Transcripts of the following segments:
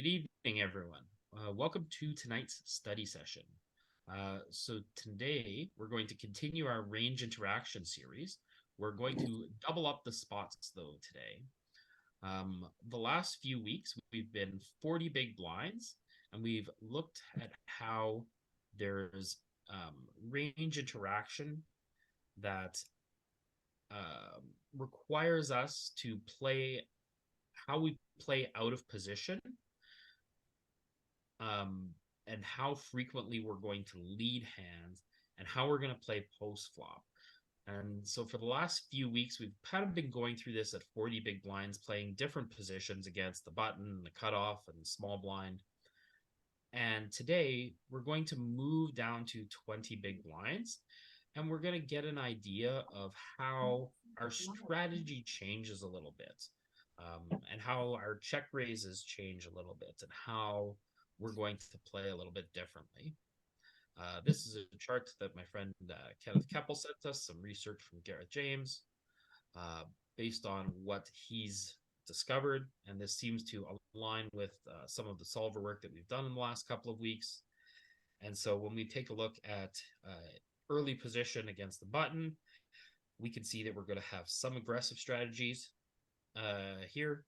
Good evening, everyone. Welcome to tonight's study session. So today we're going to continue our range interaction series. We're going to double up the spots though today. The last few weeks we've been 40 big blinds and we've looked at how there's range interaction that requires us to play how we play out of position, and how frequently we're going to lead hands and how we're going to play post flop. And so for the last few weeks, we've kind of been going through this at 40 big blinds, playing different positions against the button, the cutoff, and the small blind. And today we're going to move down to 20 big blinds and we're going to get an idea of how our strategy changes a little bit, and how our check raises change a little bit, and how we're going to play a little bit differently. This is a chart that my friend Kenneth Keppel sent us, some research from Gareth James, based on what he's discovered. And this seems to align with some of the solver work that we've done in the last couple of weeks. And so when we take a look at early position against the button, we can see that we're going to have some aggressive strategies here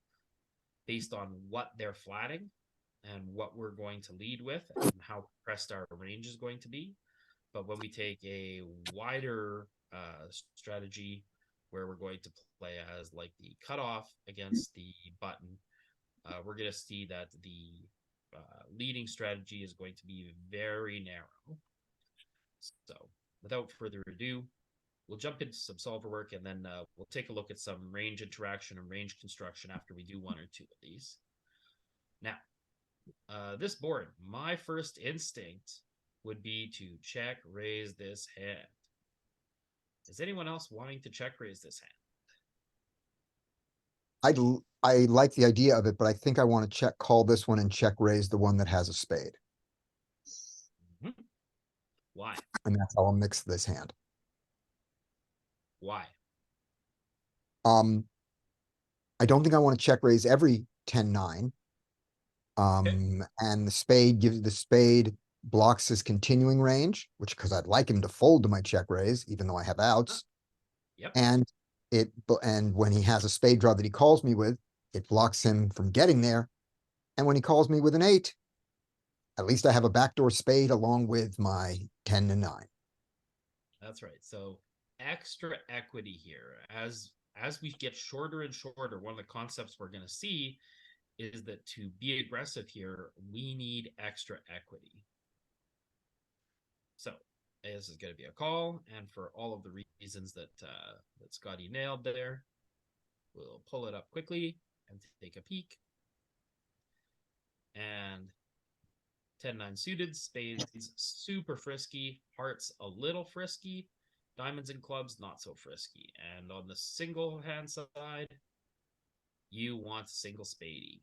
based on what they're flatting and what we're going to lead with and how compressed our range is going to be. But when we take a wider strategy where we're going to play as like the cutoff against the button, we're going to see that the leading strategy is going to be very narrow. So without further ado, we'll jump into some solver work and then we'll take a look at some range interaction and range construction after we do one or two of these. Now, this board, my first instinct would be to check raise this hand. Is anyone else wanting to check raise this hand? I like the idea of it, but I think I want to check call this one and check raise the one that has a spade. Why? And that's how I'll mix this hand. Why? I don't think I want to check raise every 10-9. And the spade blocks his continuing range, which because I'd like him to fold to my check raise, even though I have outs. Yep. And when he has a spade draw that he calls me with, it blocks him from getting there. And when he calls me with an 8, at least I have a backdoor spade along with my 10-9. That's right. So extra equity here. As we get shorter and shorter, one of the concepts we're going to see is that to be aggressive here, we need extra equity. So this is going to be a call, and for all of the reasons that Scotty nailed there, we'll pull it up quickly and take a peek. And 10-9 suited, spades super frisky, hearts a little frisky, diamonds and clubs not so frisky. And on the single hand side, you want single spadey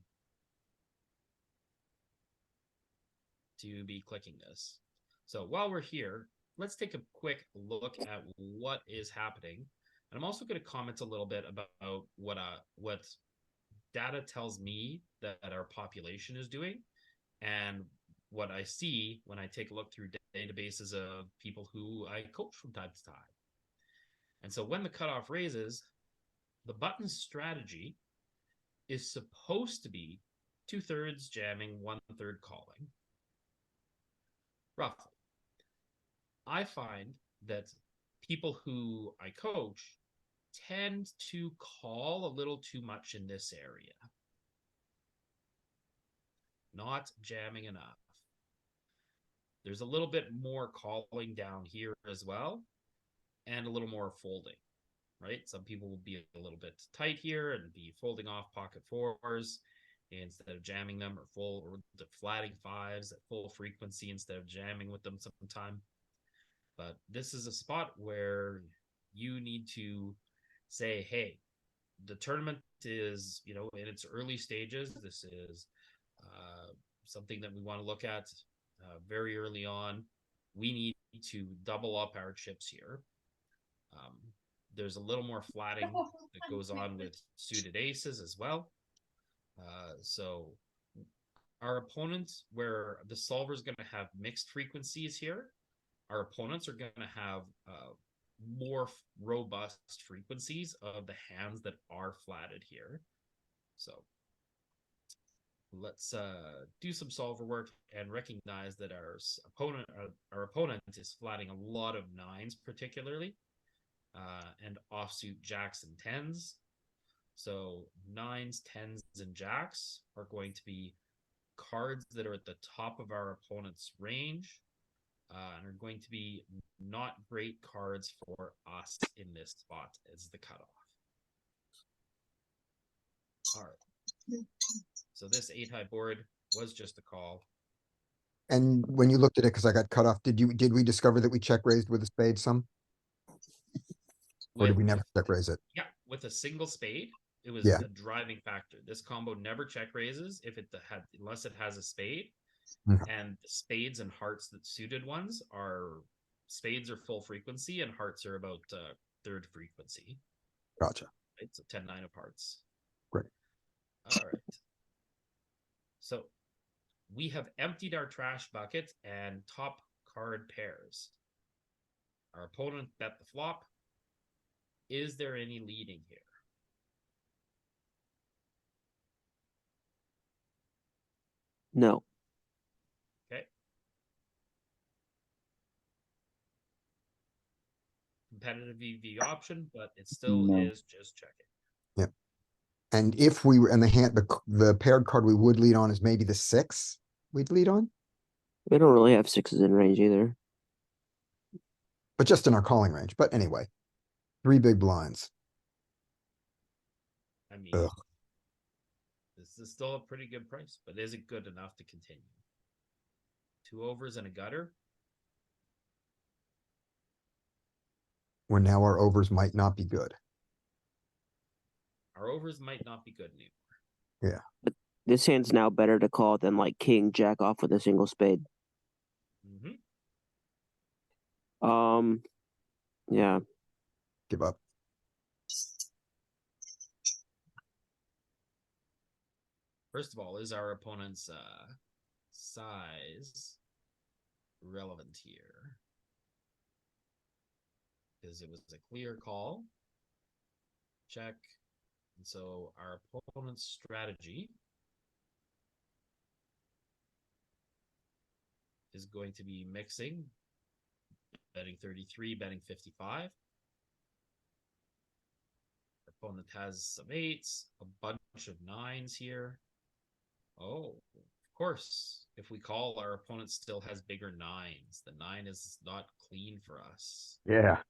to be clicking this. So while we're here, let's take a quick look at what is happening. And I'm also going to comment a little bit about what data tells me that our population is doing and what I see when I take a look through databases of people who I coach from time to time. And so when the cutoff raises, the button strategy is supposed to be 2/3 jamming, 1/3 calling. Roughly. I find that people who I coach tend to call a little too much in this area. Not jamming enough. There's a little bit more calling down here as well, and a little more folding, right? Some people will be a little bit tight here and be folding off pocket fours instead of jamming them, or flatting fives at full frequency instead of jamming with them sometime. But this is a spot where you need to say, hey, the tournament is, in its early stages. This is something that we want to look at very early on. We need to double up our chips here. There's a little more flatting that goes on with suited aces as well. So our opponents, where the solver is going to have mixed frequencies here, our opponents are going to have more robust frequencies of the hands that are flatted here. So let's do some solver work and recognize that our opponent is flatting a lot of nines, particularly, and offsuit jacks and tens. So nines, tens, and jacks are going to be cards that are at the top of our opponent's range, and are going to be not great cards for us in this spot as the cutoff. All right. So this 8-high board was just a call. And when you looked at it, because I got cut off, did we discover that we check raised with a spade some? Or did we never check raise it? Yeah, with a single spade, it was Yeah. a driving factor. This combo never check raises if it had, unless it has a spade. Mhm. And spades and hearts that suited ones are, spades are full frequency and hearts are about third frequency. Gotcha. It's a 10-9 of hearts. Great. All right. So we have emptied our trash bucket and top card pairs. Our opponent bet the flop. Is there any leading here? No. Okay. Competitive EV option, but it still No. is just checking. And if we were, and the paired card we would lead on is maybe the 6 we'd lead on, We don't really have sixes in range either. but just in our calling range. But anyway, 3 big blinds. I mean, Ugh. this is still a pretty good price, but is it good enough to continue? 2 overs and a gutter. When now our overs might not be good. Our overs might not be good anymore. Yeah. This hand's now better to call than like king jack off with a single spade. Mm-hmm. Yeah. Give up. First of all, is our opponent's size relevant here? Because it was a clear call. Check. And so our opponent's strategy is going to be mixing, betting 33, betting 55. Our opponent has some 8s, a bunch of 9s here. Oh, of course. If we call, our opponent still has bigger 9s. The 9 is not clean for us. Yeah.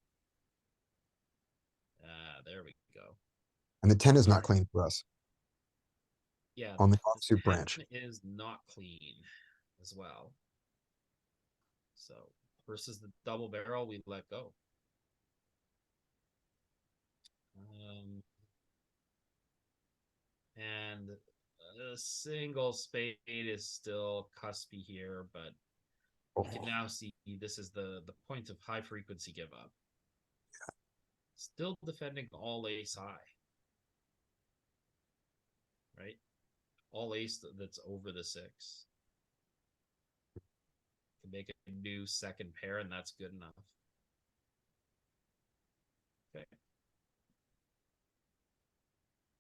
There we go. And the 10 is not Alright. clean for us Yeah, on the the offsuit branch. 10 is not clean as well. So versus the double barrel, we let go. And a single spade is still cuspy here, but Oh, you can now see this is the point of high frequency give up. Still defending all ace high. Right? All ace that's over the 6. Can make a new second pair, and that's good enough. Okay.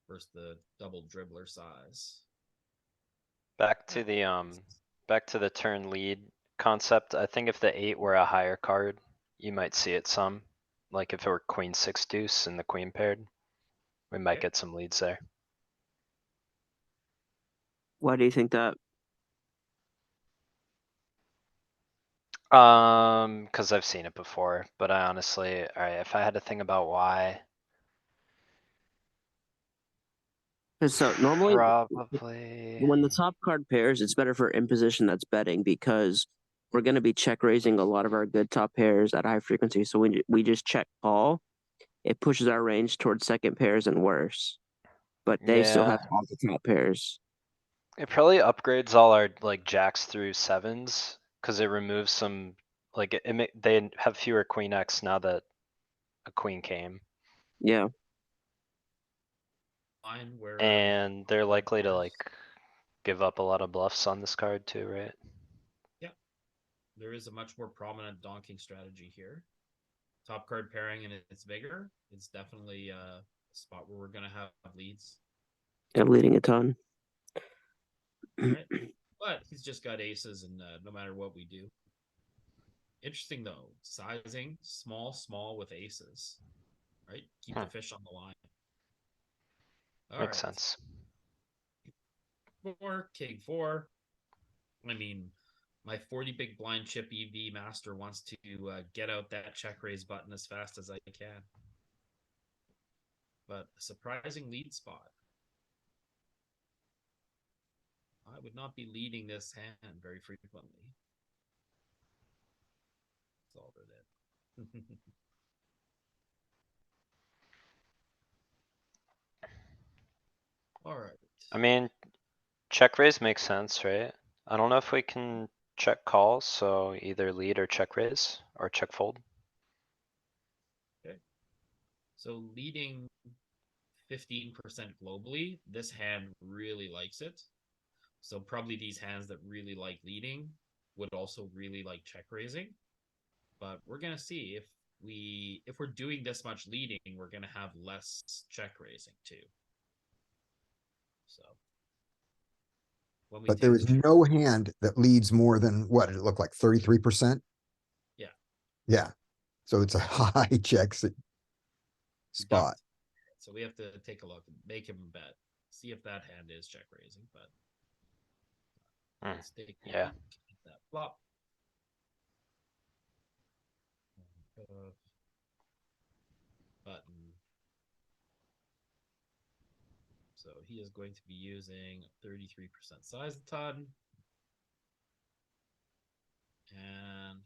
Versus the double dribbler size. Back to the turn lead concept. I think if the 8 were a higher card, you might see it some. Like if it were queen 6 deuce and the queen paired, we might Okay. get some leads there. Why do you think that? Cuz I've seen it before, but I honestly, alright, if I had to think about why, 'Cause so normally probably. when the top card pairs, it's better for imposition that's betting because we're going to be check raising a lot of our good top pairs at high frequency. So we just check call. It pushes our range towards second pairs and worse. But they still have Yeah, all the top pairs. it probably upgrades all our like jacks through 7s, cuz it removes some, like they have fewer queen X now that a queen came. Yeah. Line where And they're likely to pairs. like give up a lot of bluffs on this card too, right? There is a much more prominent donking strategy here. Top card pairing and it's bigger. It's definitely a spot where we're gonna have leads. Yeah, leading a ton. Right? But he's just got aces, and no matter what we do. Interesting though, sizing small with aces. Right? Keep the fish on the line. Makes sense. King 4. I mean, my 40 big blind chip EV master wants to get out that check raise button as fast as I can. But a surprising lead spot. I would not be leading this hand very frequently. That's all it is. All right. I mean, check raise makes sense, right? I don't know if we can check calls, so either lead or check raise or check fold. So leading 15% globally, this hand really likes it. So probably these hands that really like leading would also really like check raising. But we're gonna see if we're doing this much leading, we're gonna have less check raising too. So when we But there take is the no hand that leads more than what did it look like, 33%? Yeah. Yeah. So it's a high check spot. So we have to take a look and make him bet. See if that hand is check raising, but let's take a yeah. look at that flop. Button. So he is going to be using 33% size a ton. And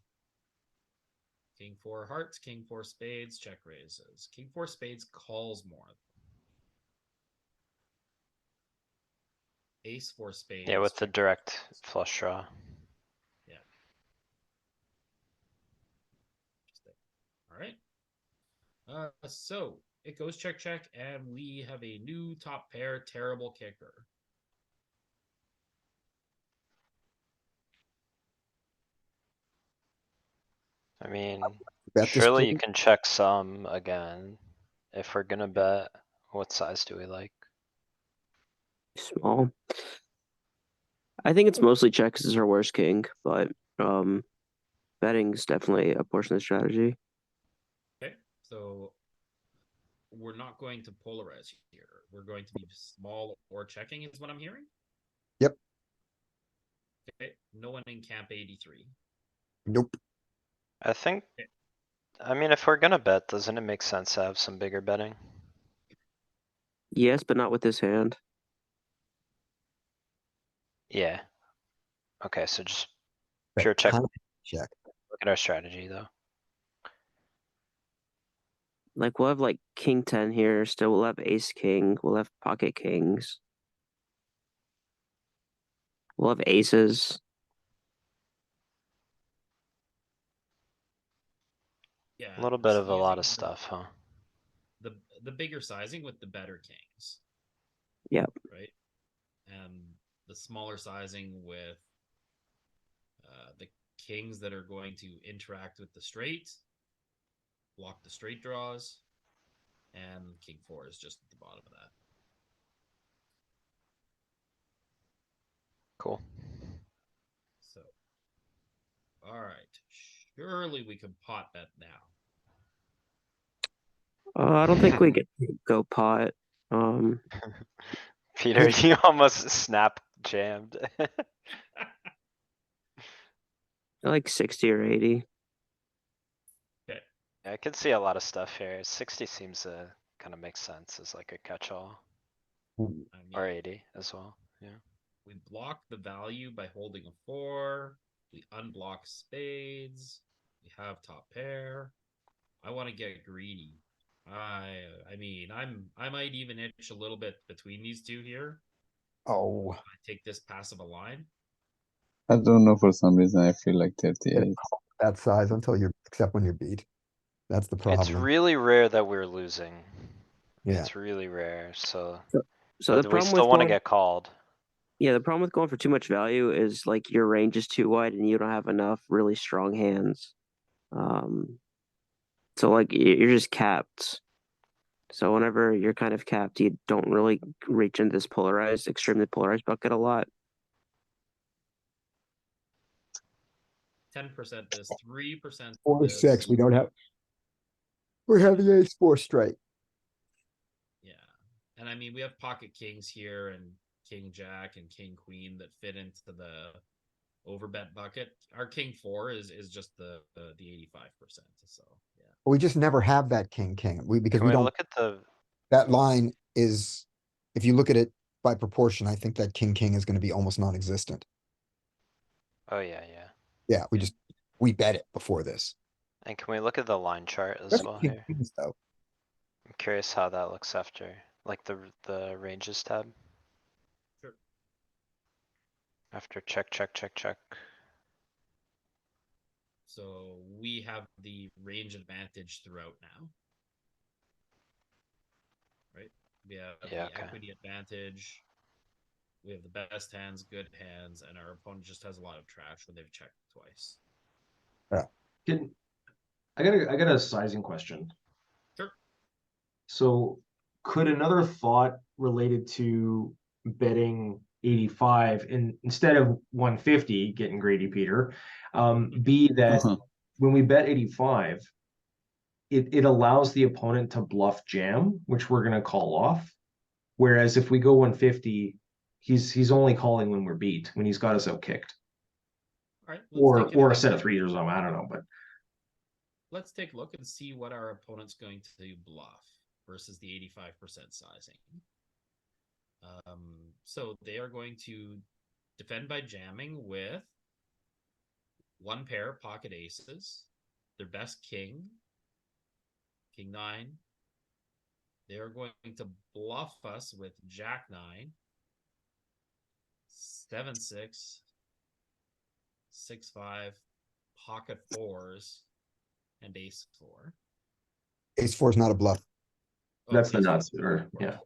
King 4 hearts, King 4 spades, check raises. King 4 spades calls more. Ace 4 spades. Yeah, with the check direct raises. flush draw. Yeah. All right. So it goes check, and we have a new top pair terrible kicker. I mean, Bet this surely you king. can check some again. If we're gonna bet, what size do we like? Small. I think it's mostly check 'cause it's our worst king, but betting's definitely a portion of the strategy. Okay, so we're not going to polarize here. We're going to be small or checking, is what I'm hearing. Yep. Okay, no one in camp 83. Nope. I think, Okay. I mean, if we're gonna bet, doesn't it make sense to have some bigger betting? Yes, but not with this hand. Yeah. Okay, so just Bet pure check. ton check. Look at our strategy though. Like we'll have like king 10 here, still we'll have ace king, we'll have pocket kings. We'll have aces. Yeah, A little we're bit of a lot using of stuff, huh? the bigger sizing with the better kings. Yep. Right, and the smaller sizing with the kings that are going to interact with the straight, block the straight draws, and king 4 is just at the bottom of that. Cool. So, all right, surely we can pot bet now. I don't think we get to go pot. Peter, you almost snap jammed. Like 60 or 80. Okay, I could see a lot of stuff here. 60 seems to kind of make sense as like a catch-all, I mean, or 80 as well, yeah. we block the value by holding a 4. We unblock spades. We have top pair. I want to get greedy. I mean, I might even itch a little bit between these two here. Oh, I take this passive a line. I don't know, for some reason I feel like 38. that size until you're, except when you're beat. That's the It's problem. really rare that we're losing. Yeah. It's really rare, so, So the but we problem still with wanna going, get called. Yeah, the problem with going for too much value is like your range is too wide and you don't have enough really strong hands. So like you're just capped. So whenever you're kind of capped, you don't really reach into this polarized, extremely polarized bucket a lot. 10% this, 3% 4-6, this. we don't have. We're having ace-4 straight. Yeah. And I mean, we have pocket kings here and king jack and king queen that fit into the overbet bucket. Our king 4 is just the 85%. So yeah. We just never have that king. Because Can we we don't, look at the, that line is, if you look at it by proportion, I think that king is gonna be almost non-existent. oh yeah, yeah. Yeah, we bet it before this. And can we look at the line chart as That's well king here? kings, though. I'm curious how that looks after, like the ranges tab. Sure. After check, check, check, check. So we have the range advantage throughout now. Right? We have Yeah, the okay. equity advantage. We have the best hands, good hands, and our opponent just has a lot of trash when they've checked twice. I got a sizing question. Sure. So could another thought related to betting 85 instead of 150, getting greedy, Peter, be that when we bet 85, it allows the opponent to bluff jam, which we're gonna call off. Whereas if we go 150, he's only calling when we're beat, when he's got us out kicked. All right. Or a set of threes or something. I don't know, but Let's take a look and see what our opponent's going to bluff versus the 85% sizing. So they are going to defend by jamming with one pair of pocket aces, their best king, king 9. They are going to bluff us with jack 9, 7-6, 6-5, pocket 4s, and ace 4. Ace-4 is not a bluff. that's the ace nuts. 4. Or yeah,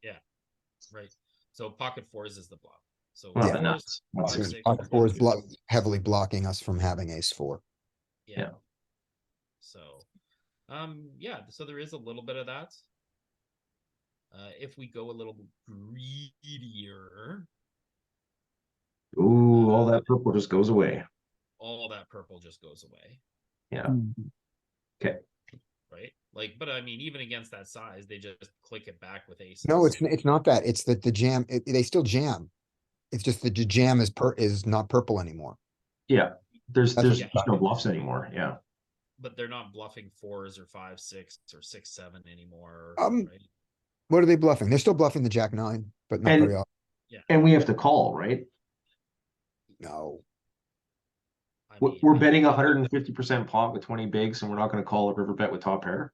Right. So pocket 4s is the bluff. So not Yeah. the nuts. Five, Because six, pocket 4 is seven, heavily blocking us from having ace-4. Yeah. So, yeah. So there is a little bit of that. If we go a little greedier, Ooh, all that purple just goes away. all that purple just goes away, Yeah. Okay. right? Like, but I mean, even against that size, they just click it back with aces. No, it's not that. It's that the jam, they still jam. It's just the jam is not purple anymore. Yeah. There's That's there's what- no bluffs anymore. Yeah. But they're not bluffing 4s or 5, 6 or 6, 7 anymore, Um, right? What are they bluffing? They're still bluffing the jack 9, but not And- very often. And we have to call, right? No. I We're mean, we're betting 150% pot with 20 bigs, and we're not going to call a river bet with top pair.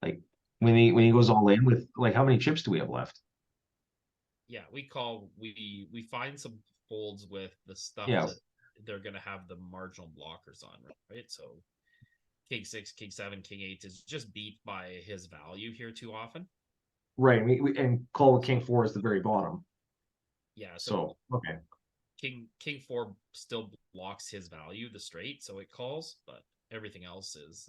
Like when he goes all in with, like, how many chips do we have left? yeah, we find some folds with the stuff Yeah. that they're gonna have the marginal blockers on, right? So king 6, king 7, king 8 is just beat by his value here too often. Right. And call with king 4 is the very bottom. Yeah, So okay. king 4 still blocks his value, the straight, so it calls, but everything else is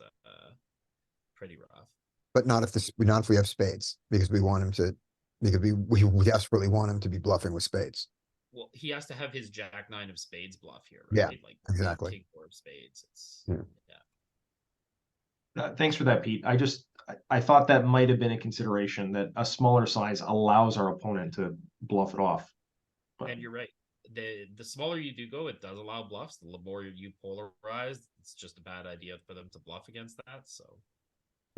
pretty rough. But not if we have spades, because we want him to, because we desperately want him to be bluffing with spades. Well, he has to have his jack 9 of spades bluff here, Yeah, right? Like exactly. king 4 of spades. It's Yeah. Thanks for that, Pete. I thought that might have been a consideration, that a smaller size allows our opponent to bluff it off. But And you're right. The smaller you do go, it does allow bluffs. The more you polarize, it's just a bad idea for them to bluff against that. So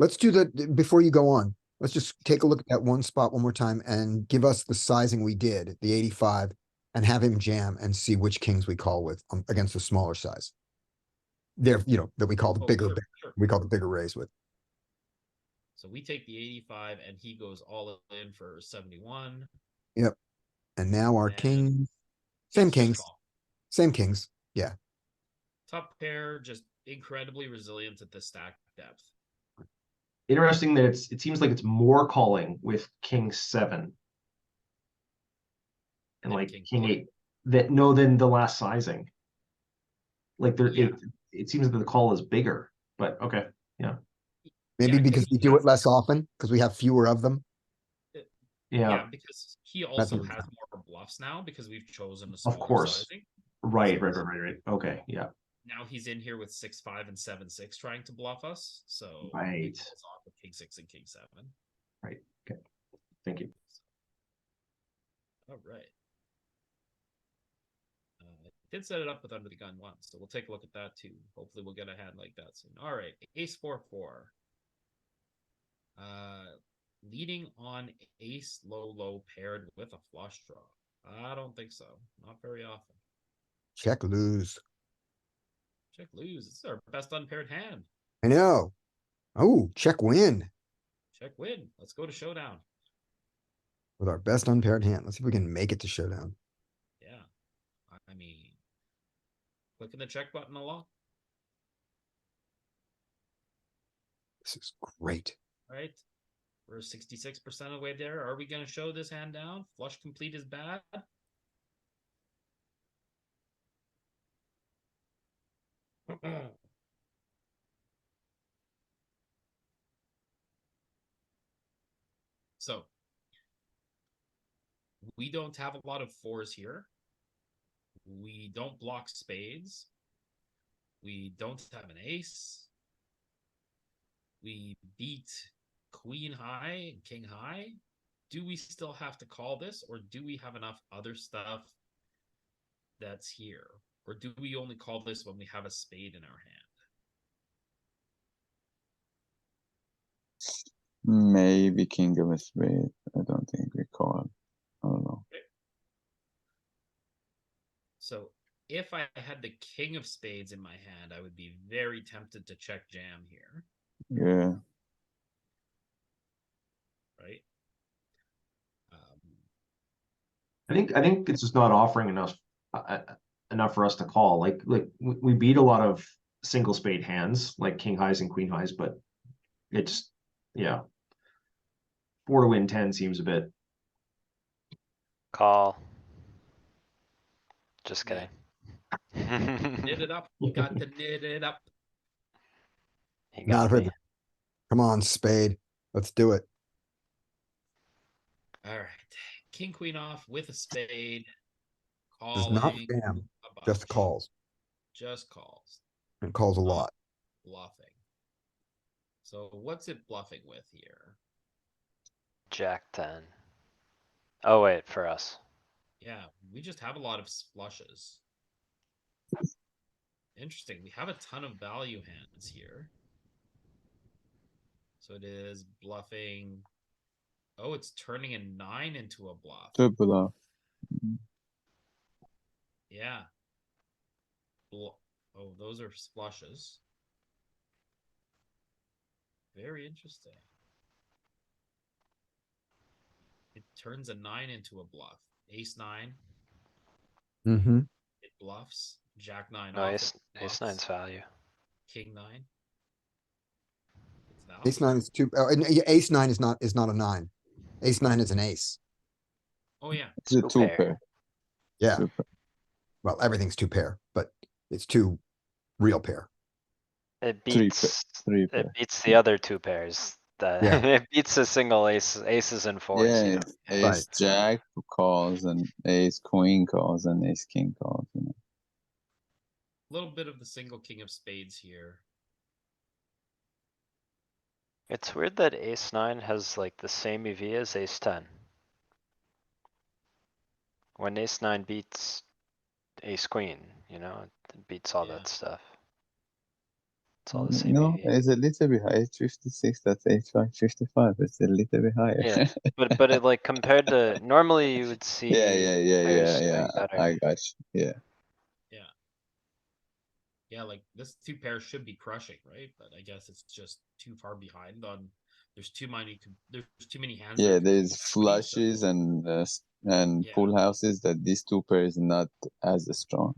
Let's do before you go on, let's just take a look at that one spot one more time and give us the sizing we did, the 85, and have him jam and see which kings we call with against the smaller size. There, that we call the bigger, sure. we call the bigger raise with. So we take the 85 and he goes all in for 71. And now our And king, same it's just kings, call. same kings. Yeah. Top pair, just incredibly resilient at the stack depth. interesting that it seems like it's more calling with king 7 and Than like king king 4. 8. that know than the last sizing. Like there, Yeah. it seems that the call is bigger, but okay, yeah, Maybe Yeah, because we do it less often, because we have fewer of them. yeah, because he That's also what has it's- more bluffs now because we've chosen a of smaller course. sizing. Right. Okay, yeah, Now he's in here with 6-5 and 7-6 trying to bluff us. So Right. he pulls off with king 6 and king 7. right. Okay, thank you. All right. I did set it up with under the gun once, so we'll take a look at that too. Hopefully we'll get a hand like that soon. All right, ace 4-4. Leading on ace low paired with a flush draw. I don't think so. Not very often. Check, lose. Check lose. This is our best unpaired hand. I know. Oh, check win Check win. Let's go to showdown. with our best unpaired hand. Let's see if we can make it to showdown. Yeah. I mean, clicking the check button a lot, This is great. right? We're 66% of the way there. Are we going to show this hand down? Flush complete is bad. So we don't have a lot of fours here. We don't block spades. We don't have an ace. We beat queen high and king high. Do we still have to call this, or do we have enough other stuff that's here? Or do we only call this when we have a spade in our hand? Maybe king of a spade. I don't think we call. I don't know. So if I had the king of spades in my hand, I would be very tempted to check jam here, Yeah. right? I think it's just not offering enough for us to call. Like we beat a lot of single spade hands, like king highs and queen highs, but it's yeah. 4 to win 10 seems a bit. Call. Just Yeah. kidding. Knit it up. You got to knit it up. He Not got with me. Come on, spade. Let's do it. All right. King queen off with a spade. Does not Calling jam, a just bunch. calls. Just calls. And calls a lot. Bluffing. So what's it bluffing with here? Jack 10. Oh wait, for us. Yeah, we just have a lot of flushes. Interesting. We have a ton of value hands here. So it is bluffing. Oh, it's turning a 9 into a bluff. To bluff. Yeah. Oh, those are flushes. Very interesting. It turns a 9 into a bluff. Ace 9, Mm-hmm. it bluffs. Jack 9 No, off, ace, it ace bluffs. 9's value. King 9. It's value. Ace 9 is two. Oh, and ace 9 is not a 9. Ace 9 is an ace. Oh yeah. It's a Two two pair. pair. Yeah. Two pair. Well, everything's two pair, but it's two real pair. It Three beats, Three it pair. beats the other two pairs. That Yeah. it beats a single aces and fours, you Yeah, know. ace Right. jack calls and ace queen calls and ace king calls. You know. A little bit of the single king of spades here. It's weird that ace 9 has like the same EV as ace 10. When ace 9 beats ace queen, you know, it beats all Yeah. that stuff. It's all the same No, EV. it's a little bit high. It's 56. That's H5 55. It's a little bit higher. Yeah, but it like compared to, normally you would see. Yeah, pairs doing yeah. better. I got you. Yeah. Yeah, like this two pairs should be crushing, right? But I guess it's just too far behind on. There's too many hands. that Yeah, are there's completely flushes so- and Yeah. full houses that these two pairs not as strong.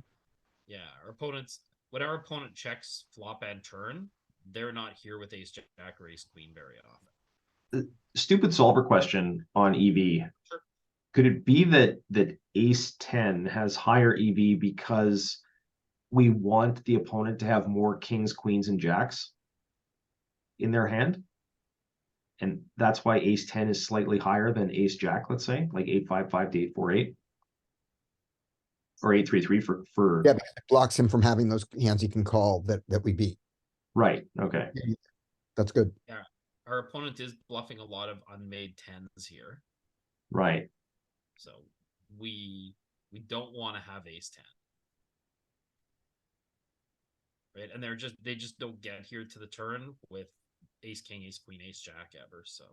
Yeah, our opponents, when our opponent checks flop and turn, they're not here with ace jack or ace queen very often. Stupid solver question on EV. Sure. Could it be that ace 10 has higher EV because we want the opponent to have more kings, queens, and jacks in their hand? And that's why ace 10 is slightly higher than ace jack, let's say, like 8-5-5 to 8-4-8. Or 8-3-3 for Yeah, because it blocks him from having those hands he can call that we beat. right. Okay. That's good. Our opponent is bluffing a lot of unmade tens here, Right. so we don't want to have ace 10. Right, and they just don't get here to the turn with ace king, ace queen, ace jack ever. So,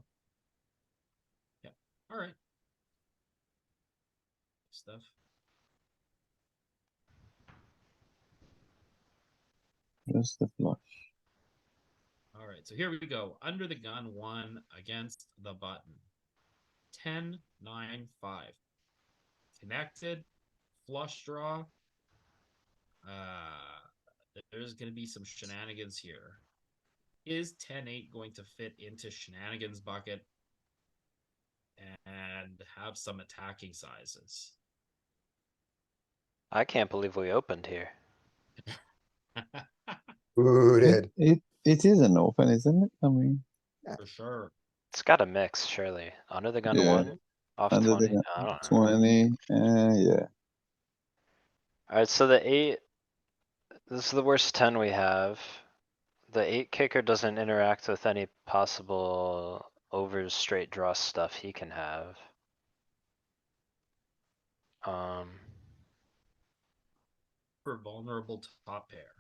yeah, all right, stuff. Just the flush. All right, so here we go. Under the gun 1 against the button. 10, 9, 5. Connected, flush draw. There's going to be some shenanigans here. Is 10-8 going to fit into shenanigans bucket and have some attacking sizes? I can't believe we opened here. Booted. It is an open, isn't it? I mean, For sure. It's got a mix, surely. Under the gun Yeah. 1, off under 20. the I don't know. 20, yeah. Alright, so the 8. This is the worst 10 we have. The 8 kicker doesn't interact with any possible overs, straight draw stuff he can have. For vulnerable top pair.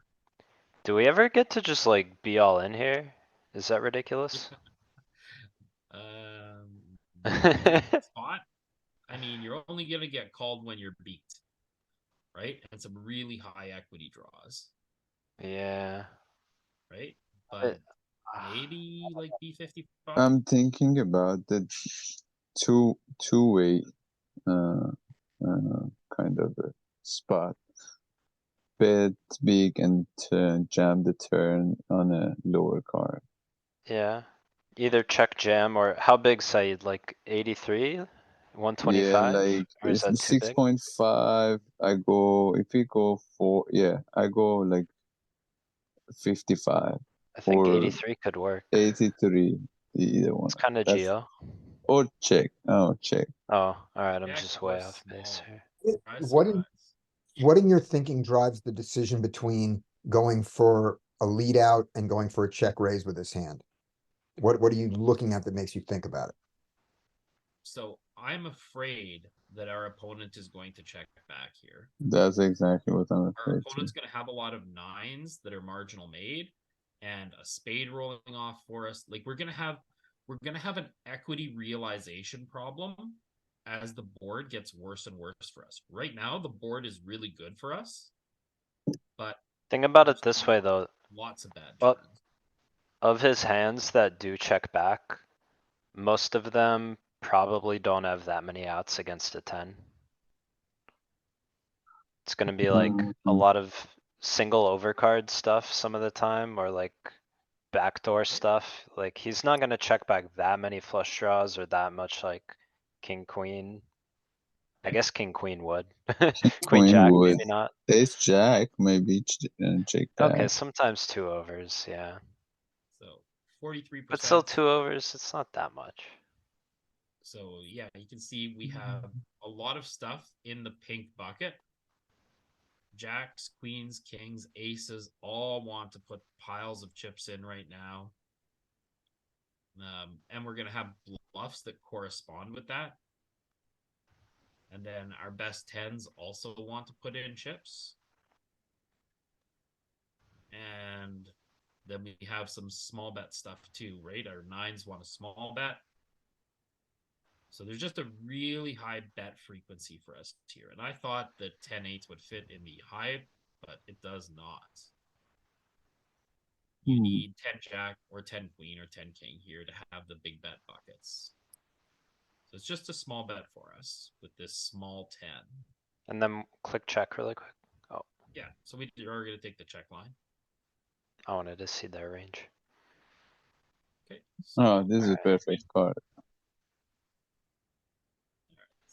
Do we ever get to just like be all in here? Is that ridiculous? Spot. I mean, you're only gonna get called when you're beat, right? And some really high equity draws, Yeah. right? But- But maybe like B55. I'm thinking about the two-way kind of a spot. Bet big and jam the turn on a lower card. Yeah, either check jam or how big, Said, like 83? Yeah, 125? like Or is that too big? 6.5. I go if we go for I go like 55, I think or 83 could work. 83. Either one. It's kinda That's- geo. Or check. Oh, check. Oh, alright, I'm Check just or way off base small. here. What in your thinking drives the decision between going for a lead out and going for a check raise with his hand? What are you looking at that makes you think about it? So I'm afraid that our opponent is going to check back here. That's exactly what I'm Our afraid. opponent's going to have a lot of 9s that are marginal made and a spade rolling off for us. Like we're going to have an equity realization problem as the board gets worse and worse for us. Right now the board is really good for us. But Think about it this way though, lots of bad Well, turns. of his hands that do check back, most of them probably don't have that many outs against a 10. It's gonna be like a Mhm. lot of single overcard stuff some of the time, or like backdoor stuff. Like, he's not gonna check back that many flush draws or that much like king, queen. I guess king, queen would. Queen, Queen jack, would. maybe not. Ace jack, maybe check back. Okay, sometimes 2 overs, yeah. So 43%. But still 2 overs, it's not that much. So yeah, you can see we have a lot of stuff in the pink bucket. Jacks, queens, kings, aces all want to put piles of chips in right now. And we're going to have bluffs that correspond with that. And then our best 10s also want to put in chips. And then we have some small bet stuff too, right? Our 9s want a small bet. So there's just a really high bet frequency for us here. And I thought that 10-8 would fit in the high, but it does not. You need 10 jack or 10 queen or 10 king here to have the big bet buckets. So it's just a small bet for us with this small 10. And then click check really quick. Yeah, so we are going to take the check line. I wanted to see their range. Okay. Oh, this is a perfect card.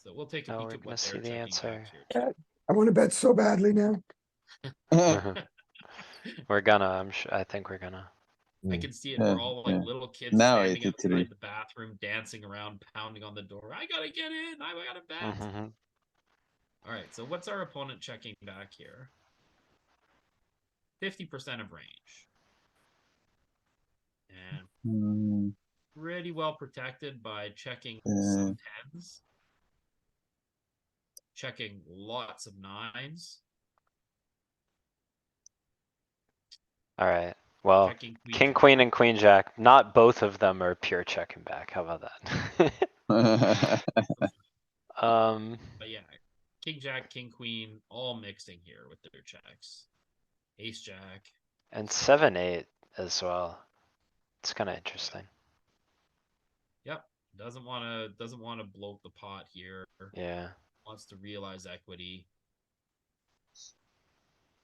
So we'll take a Now peek we're at gonna what see they're the checking answer. back here. I want to bet so badly now. We're gonna, I think we're gonna. I can see it. Yeah, We're all like yeah. little kids Now standing 83. outside the bathroom, dancing around, pounding on the door. I gotta get in. I gotta bet. Mhm. All right. So what's our opponent checking back here? 50% of range. And Hmm, pretty well protected by checking Yeah. some tens. Checking lots of nines. Alright, well, Checking king, jack. queen and queen jack, not both of them are pure checking back. How about that? But yeah, king jack, king queen, all mixing here with their checks. Ace jack. and 7-8 as well. It's kinda interesting. Yep. Doesn't wanna bloat the pot here. Yeah, Wants to realize equity.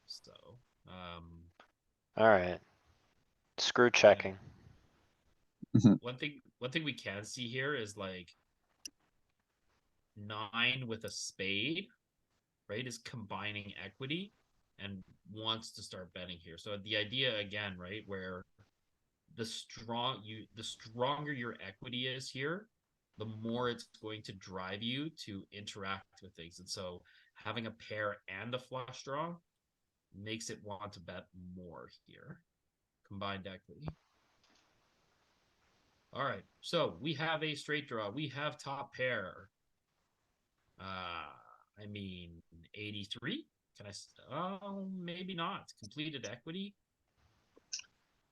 So alright. Screw checking. one thing we can see here is like 9 with a spade, right, is combining equity and wants to start betting here. So the idea again, right, where the stronger your equity is here, the more it's going to drive you to interact with things. And so having a pair and a flush draw makes it want to bet more here. Combined equity. All right, so we have a straight draw. We have top pair. I mean, 83. Can I? Oh, maybe not. Completed equity.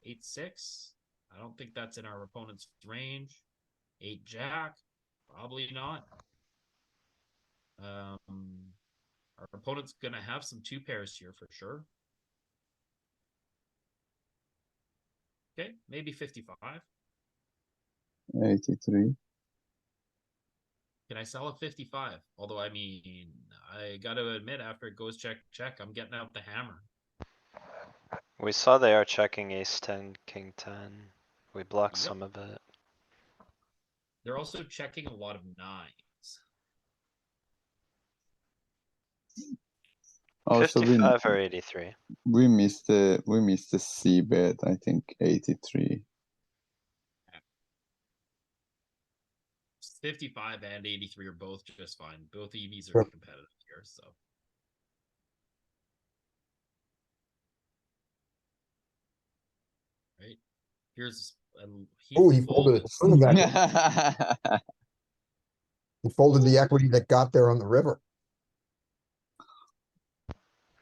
8-6. I don't think that's in our opponent's range. 8 jack. Probably not. Our opponent's gonna have some 2 pairs here for sure. Okay, maybe 55. 83. Can I sell a 55? Although, I mean, I gotta admit, after it goes check, check, I'm getting out the hammer. We saw they are checking ace 10, king 10. We blocked Yep. some of it. They're also checking a lot of 9s. Also, 55 or 83? we missed the C bet. I think 83. 55 and 83 are both just fine. Both EVs are Sure. competitive here, so. Right. Here's Oh, he folded it. Son of that. He folded the equity that got there on the river.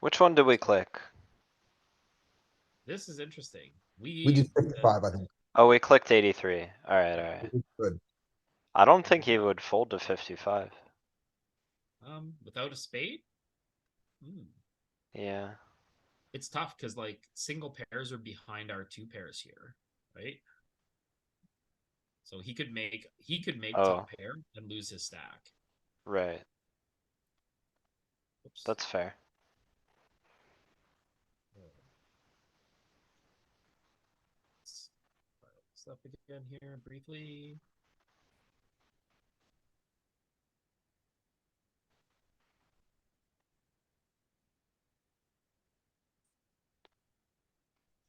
Which one did we click? This is interesting. We did 55, I think. Oh, we clicked 83. Alright, alright. Good. I don't think he would fold to 55. Without a spade. Yeah, It's tough because like single pairs are behind our 2 pairs here, right? So he could make top pair and lose his stack. right. Oops. That's fair. Stuff again here briefly.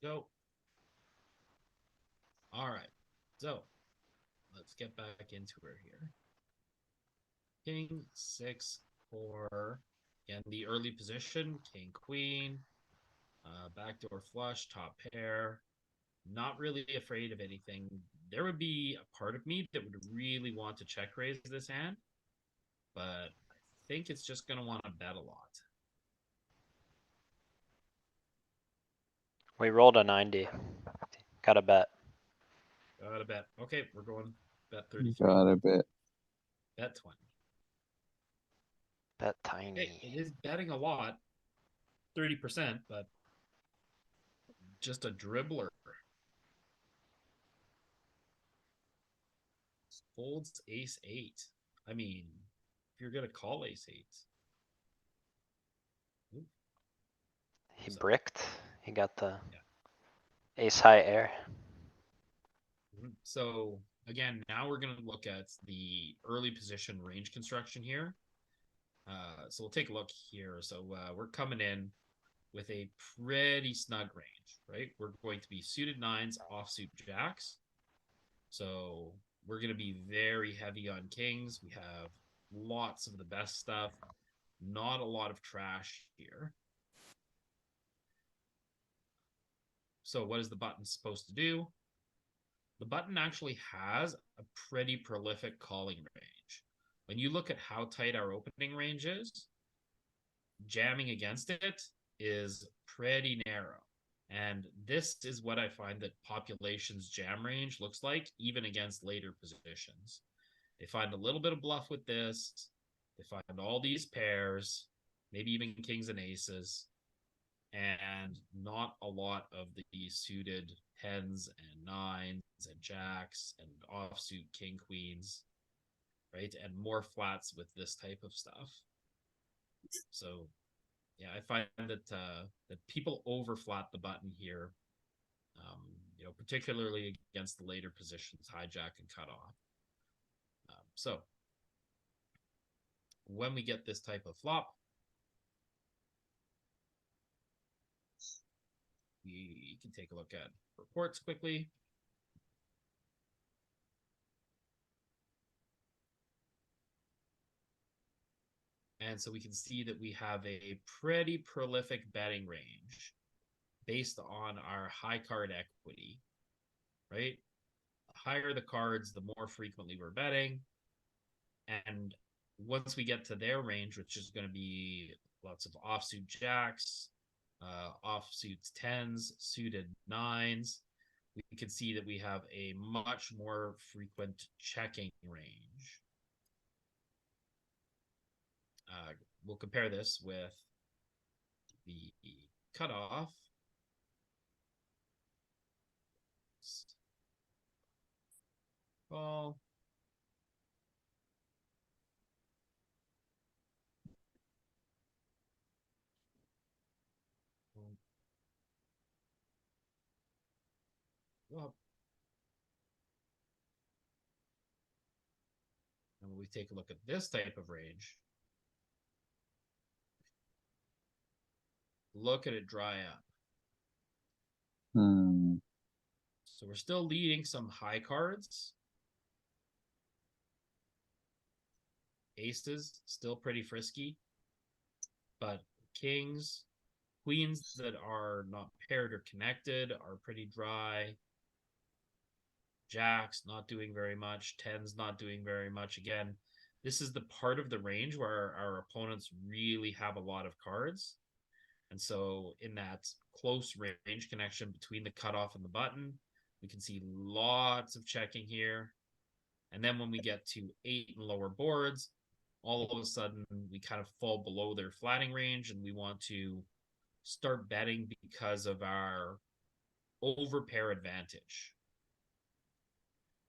Go. All right. So let's get back into her here. King 6 4. Again, the early position, king queen, backdoor flush, top pair. Not really afraid of anything. There would be a part of me that would really want to check raise this hand, but I think it's just going to want to bet a lot. We rolled a 90. Gotta bet. Gotta bet. Okay, we're going bet 33. Got a bit. Bet 20. Bet Okay, tiny. it is betting a lot, 30%, but just a dribbler. Folds ace 8. I mean, if you're gonna call ace 8. Ooh. He So- bricked. He got the Yeah. ace high air. So again, now we're going to look at the early position range construction here. So we'll take a look here. So we're coming in with a pretty snug range, right? We're going to be suited nines, offsuit jacks. So we're going to be very heavy on kings. We have lots of the best stuff, not a lot of trash here. So what is the button supposed to do? The button actually has a pretty prolific calling range. When you look at how tight our opening range is, jamming against it is pretty narrow. And this is what I find that population's jam range looks like, even against later positions. They find a little bit of bluff with this. They find all these pairs, maybe even kings and aces, and not a lot of the suited tens and nines and jacks and offsuit king queens, right? And more flats with this type of stuff. So yeah, I find that that people overflat the button here, you know, particularly against the later positions, hijack and cutoff. So when we get this type of flop, we can take a look at reports quickly. And so we can see that we have a pretty prolific betting range based on our high card equity, right? The higher the cards, the more frequently we're betting. And once we get to their range, which is going to be lots of offsuit jacks, offsuits tens, suited nines, we can see that we have a much more frequent checking range. We'll compare this with the cutoff. Call. Well, and when we take a look at this type of range, look at it dry up. So we're still leading some high cards. Aces, still pretty frisky. But kings, queens that are not paired or connected are pretty dry. Jacks not doing very much. Tens not doing very much. Again, this is the part of the range where our opponents really have a lot of cards. And so in that close range connection between the cutoff and the button, we can see lots of checking here. And then when we get to 8 and lower boards, all of a sudden we kind of fall below their flatting range and we want to start betting because of our overpair advantage.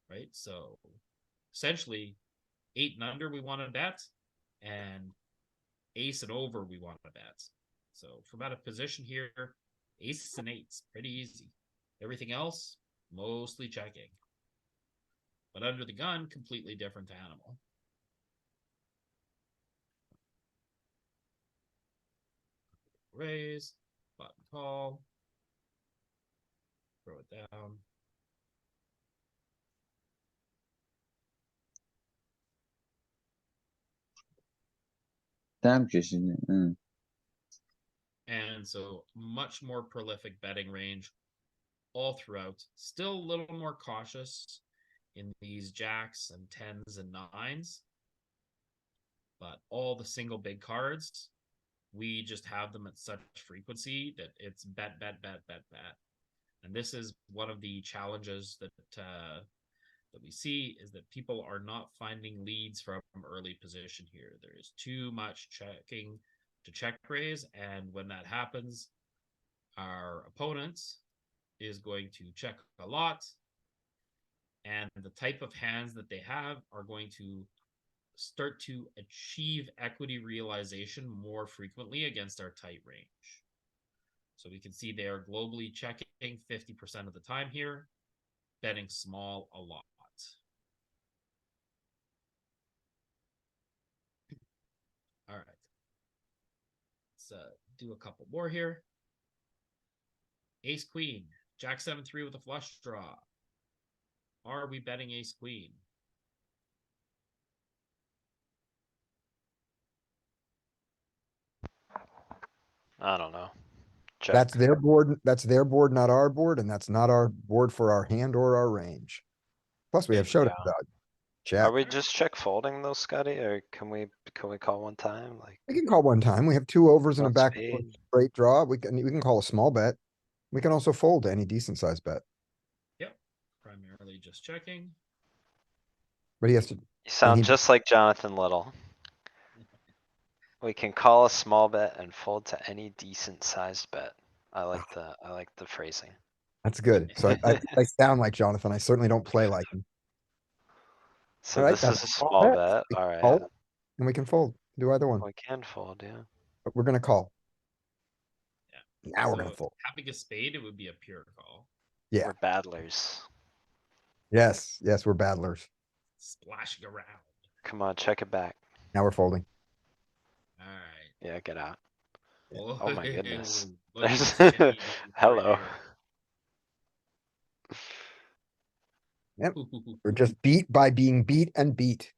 Right? So essentially 8 and under we want to bet, and ace and over we want to bet. So from out of position here, aces and eights, pretty easy. Everything else, mostly checking. But under the gun, completely different animal. Raise, button call, throw it down. Damn کشیده. And so much more prolific betting range all throughout. Still a little more cautious in these jacks and tens and nines. But all the single big cards, we just have them at such frequency that it's bet, bet, bet, bet, bet. And this is one of the challenges that that we see, is that people are not finding leads from early position here. There is too much checking to check raise, and when that happens, our opponent is going to check a lot, and the type of hands that they have are going to start to achieve equity realization more frequently against our tight range. So we can see they are globally checking 50% of the time here, betting small a lot. let's do a couple more here. Ace queen, jack 7-3 with a flush draw. Are we betting ace queen? I don't know. Check. That's their board, not our board, and that's not our board for our hand or our range. Plus, we have showdown Yeah. value. Are Check. we just check folding though, Scotty, or can we call one time? Like, We can call one time. We have two overs and a One back spade. straight draw. We can call a small bet. We can also fold any decent sized bet, Yep. Primarily just checking. but he has to, you sound he- just like Jonathan Little. We can call a small bet and fold to any decent sized bet. I like the phrasing. that's good. So I sound like Jonathan. I certainly don't play like him. So Alright, this that's is a a small small bet. bet, We can alright. call, and we can fold, do either one, We can fold, yeah. but we're gonna call. Yeah. Now we're So gonna fold. having a spade, it would be a pure call. Yeah. We're battlers. Yes, we're battlers. Splashing around. Come on, check it back. Now we're folding. All right. Yeah, get out. Oh, Oh my goodness. look at There's- this Jimmy Hello. Yep. right We're just beat by being beat and beat.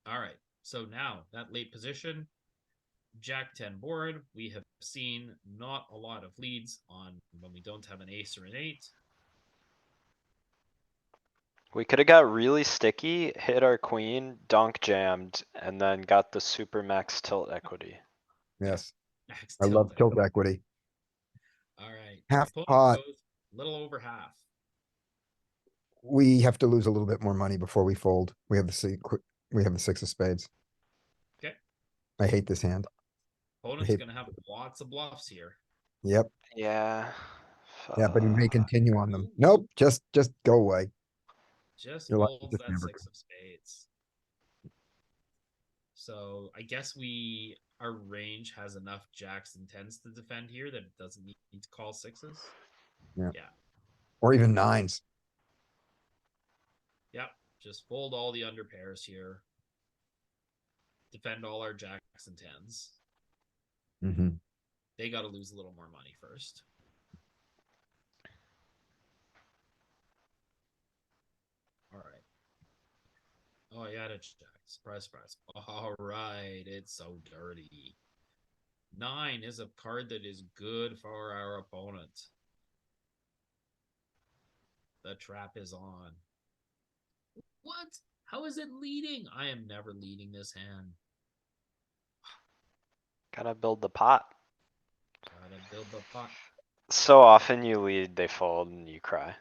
All right. So now that late position, Jack 10 board, we have seen not a lot of leads on when we don't have an ace or an eight. We could've got really sticky, hit our queen, donk jammed, and then got the super max tilt equity. Yes, Max I love tilt. tilt equity. All right. Half Opponent pot. goes a little over half. We have to lose a little bit more money before we fold. We have the six of spades. Okay. I hate this hand. Opponent's hate- gonna have lots of bluffs here. Yep. Yeah. Yeah, but he may Fuck. continue on them. Nope, just go away. Just You're lucky folds this that never 6 of spades. So I guess our range has enough jacks and tens to defend here that it doesn't need to call sixes. Or even nines. Yep. Just fold all the under pairs here. Defend all our jacks and tens. Mm-hmm. They got to lose a little more money first. All right. Oh, I got a jack. Surprise, surprise. All right. It's so dirty. 9 is a card that is good for our opponent. The trap is on. What? How is it leading? I am never leading this hand. Gotta build the pot. Gotta build the pot. So often you lead, they fold and you cry.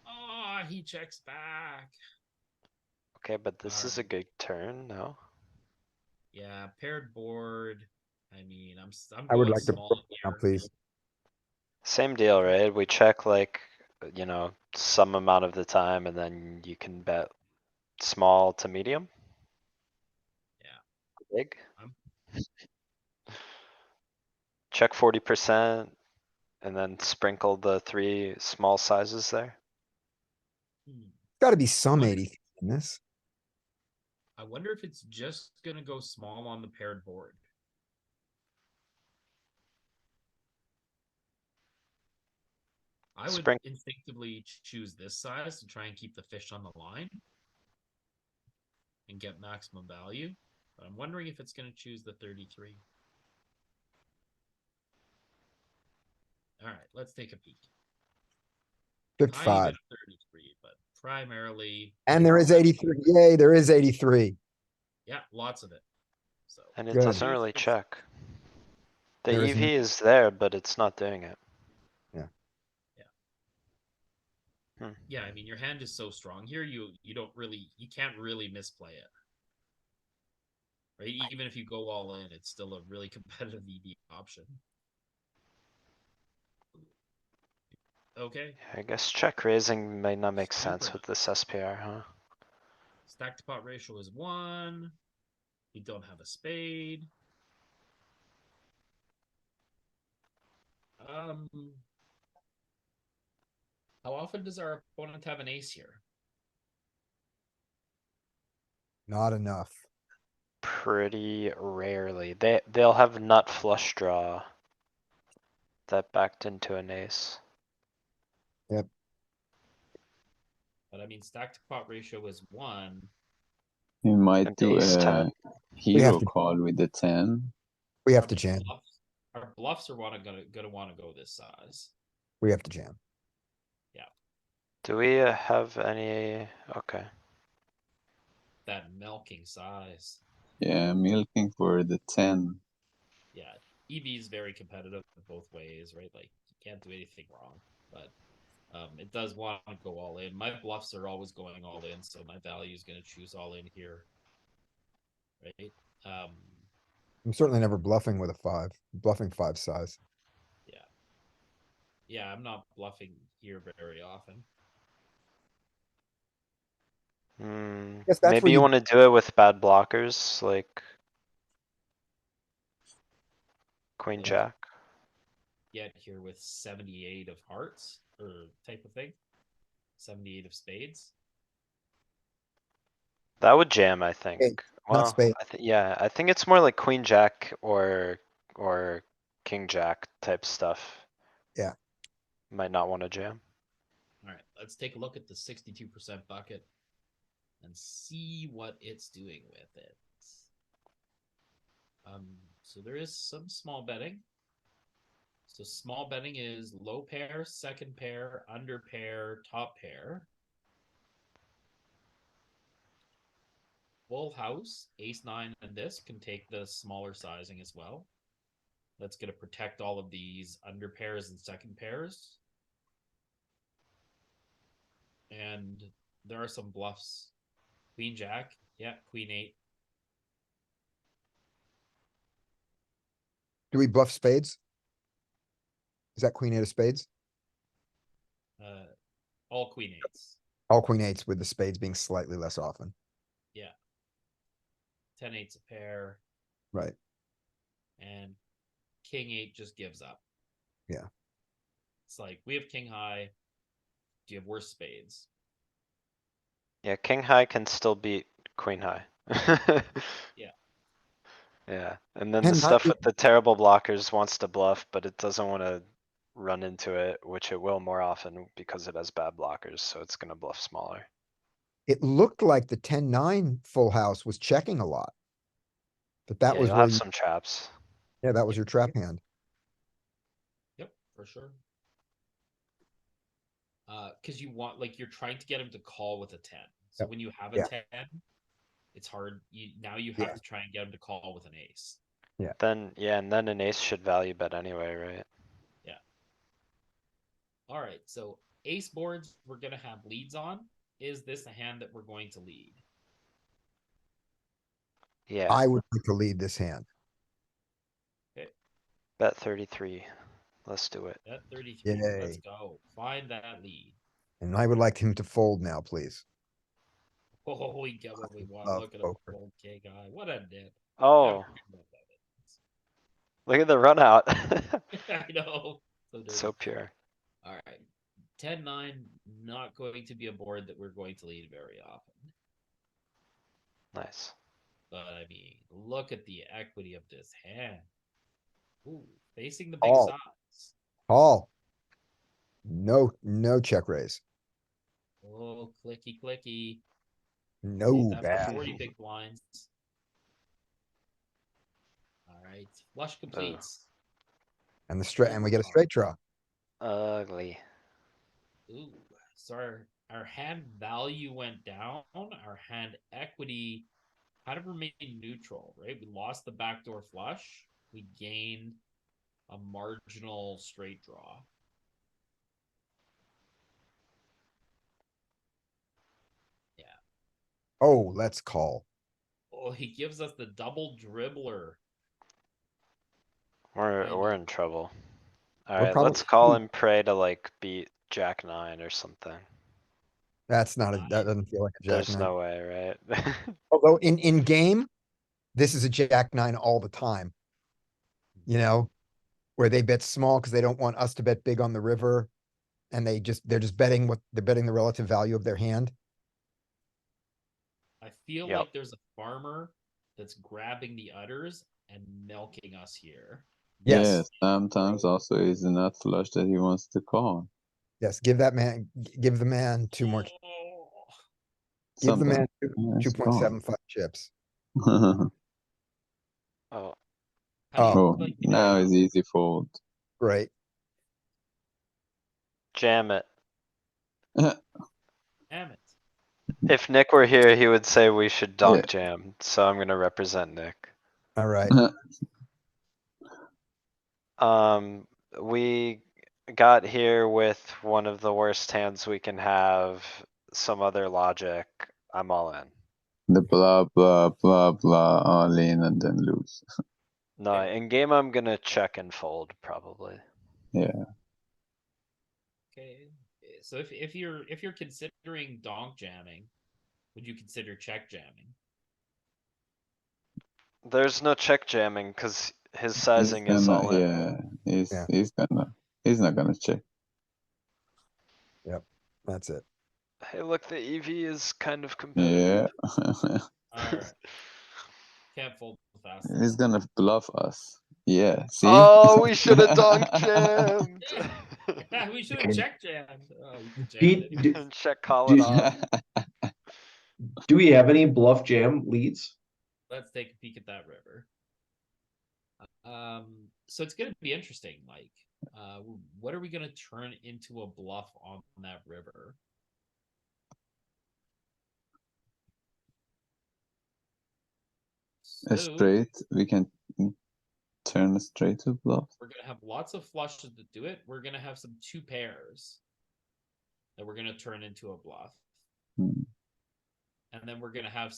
Oh, he checks back. Okay, but this is a Alright. good turn, no? Yeah, paired board. I mean, I'm I would going like to small now, here. please. Same deal, right? We check like, some amount of the time and then you can bet small to medium. Yeah. Big. I'm- Check 40% and then sprinkle the 3 small sizes there. Gotta be some What? 80 in this. I wonder if it's just gonna go small on the paired board. I would Spring- instinctively choose this size to try and keep the fish on the line and get maximum value. But I'm wondering if it's going to choose the 33. All right, let's take a peek. High 55. even 33, but primarily, And there is 83. Yay, there is 83. yeah, lots of it. So And it Good. doesn't really check. The There is EV is there, but it's not doing it. yeah, I mean your hand is so strong here, you can't really misplay it. Right? Even if you go all in, it's still a really competitive EV option. Okay. I guess check raising might not make sense Super with this SPR, huh? Stack to pot ratio is 1. We don't have a spade. How often does our opponent have an ace here? Not enough. pretty rarely. They'll have nut flush draw. That backed into an ace. But I mean, stack to pot ratio is 1. He might And do ace a 10. hero to- call with the 10. We have Our to jam. Our bluffs are gonna wanna go this size. We have to jam. Do we have any? Okay. That milking size. Yeah, milking for the 10. Yeah, EV is very competitive both ways, right? Like you can't do anything wrong, but it does want to go all in. My bluffs are always going all in, so my value is going to choose all in here, right? I'm certainly never bluffing with a 5, bluffing 5 size. Yeah, I'm not bluffing here very often. Guess that's Maybe where you you- wanna do it with bad blockers, like. Queen, Like- jack. Get here with 78 of hearts or type of thing, 78 of spades. That would jam, I think. Well, spade. yeah, I think it's more like queen, jack or king, jack type stuff. Yeah. Might not wanna jam. All right, let's take a look at the 62% bucket and see what it's doing with it. So there is some small betting. So small betting is low pair, second pair, under pair, top pair. Full house, ace 9 and this can take the smaller sizing as well. That's going to protect all of these under pairs and second pairs. And there are some bluffs. Queen jack, yeah, queen 8. Do we bluff spades? Is that queen 8 of spades? All queen 8s. All queen 8s with the spades being slightly less often. 10-8's a pair. Right. And king 8 just gives up. Yeah. It's like, we have king high. Do you have worse spades? Yeah, king high can still beat queen high. Yeah. Yeah, and then Ken the high stuff be- with the terrible blockers wants to bluff, but it doesn't wanna run into it, which it will more often because it has bad blockers, so it's gonna bluff smaller. It looked like the 10-9 full house was checking a lot. But that Yeah, was you'll where have you, some traps. yeah, that was your trap hand. Yep, for sure. Because you want, like, you're trying to get him to call with a 10. So Yep. when you have a Yeah. 10, it's hard. Now you Yeah. have to try and get him to call with an ace. Then, yeah, and then an ace should value bet anyway, right? All right, so ace boards we're gonna have leads on. Is this a hand that we're going to lead? Yeah, I would like to lead this hand. bet 33. Let's do it. At 33, let's Yay. go. Find that lead. And I would like him to fold now, please. Oh, we get what we want. Love Look at a poker. old K guy. What a dip. Oh, Never looked look at the run out. at it. I know. So dirty. So pure. All right. 10-9, not going to be a board that we're going to lead very often. Nice. But I mean, look at the equity of this hand. Ooh, facing the big Oh. size. Call. No check raise. Oh, clicky, clicky. No Leave that for bad. 40 big blinds. All right, flush completes. And and we get a straight draw. Ugly. Ooh, so our hand value went down. Our hand equity kind of remained neutral, right? We lost the backdoor flush. We gained a marginal straight draw. Oh, let's call. Oh, he gives us the double dribbler. We're in trouble. We're Alright, probably- let's call and pray to like beat jack 9 or something. That's not that doesn't feel like a jack There's 9. no way, right? Although in game, this is a jack 9 all the time. You know, where they bet small because they don't want us to bet big on the river. And they're just betting they're betting the relative value of their hand. I feel Yep. like there's a farmer that's grabbing the udders and milking us here. Yes. Yeah, sometimes also is not flush that he wants to call. Yes, give the man two more, Oh, give the man Sometimes, two yes, point seven five chips. Oh, how do you Oh, like now that? is easy fold. Right. jam it. Damn it. If Nick were here, he would say we should donk Yeah. jam, so I'm gonna represent Nick. All right. We got here with one of the worst hands we can have, some other logic. I'm all in. The blah, blah, blah, blah, all in and then lose. No, in game I'm gonna check and fold probably. Yeah, Okay. So if you're considering donk jamming, would you consider check jamming? There's no check jamming cuz his he's sizing is gonna, all in. yeah, Yeah. he's not gonna check. That's it. Hey, look, the EV is kind of Yeah. competitive. Alright. Can't fold fast He's enough. gonna bluff us. Yeah, see? Oh, we should have donk jammed. We should have check jammed. Oh, we jammed Pete, anyway. And check call it off. do we have any bluff jam leads? Let's take a peek at that river. So it's gonna be interesting, Mike. What are we gonna turn into a bluff on that river? A So, straight, we can turn a straight to bluff. we're gonna have lots of flushes to do it. We're gonna have some two pairs that we're gonna turn into a bluff. Hmm. And then we're gonna have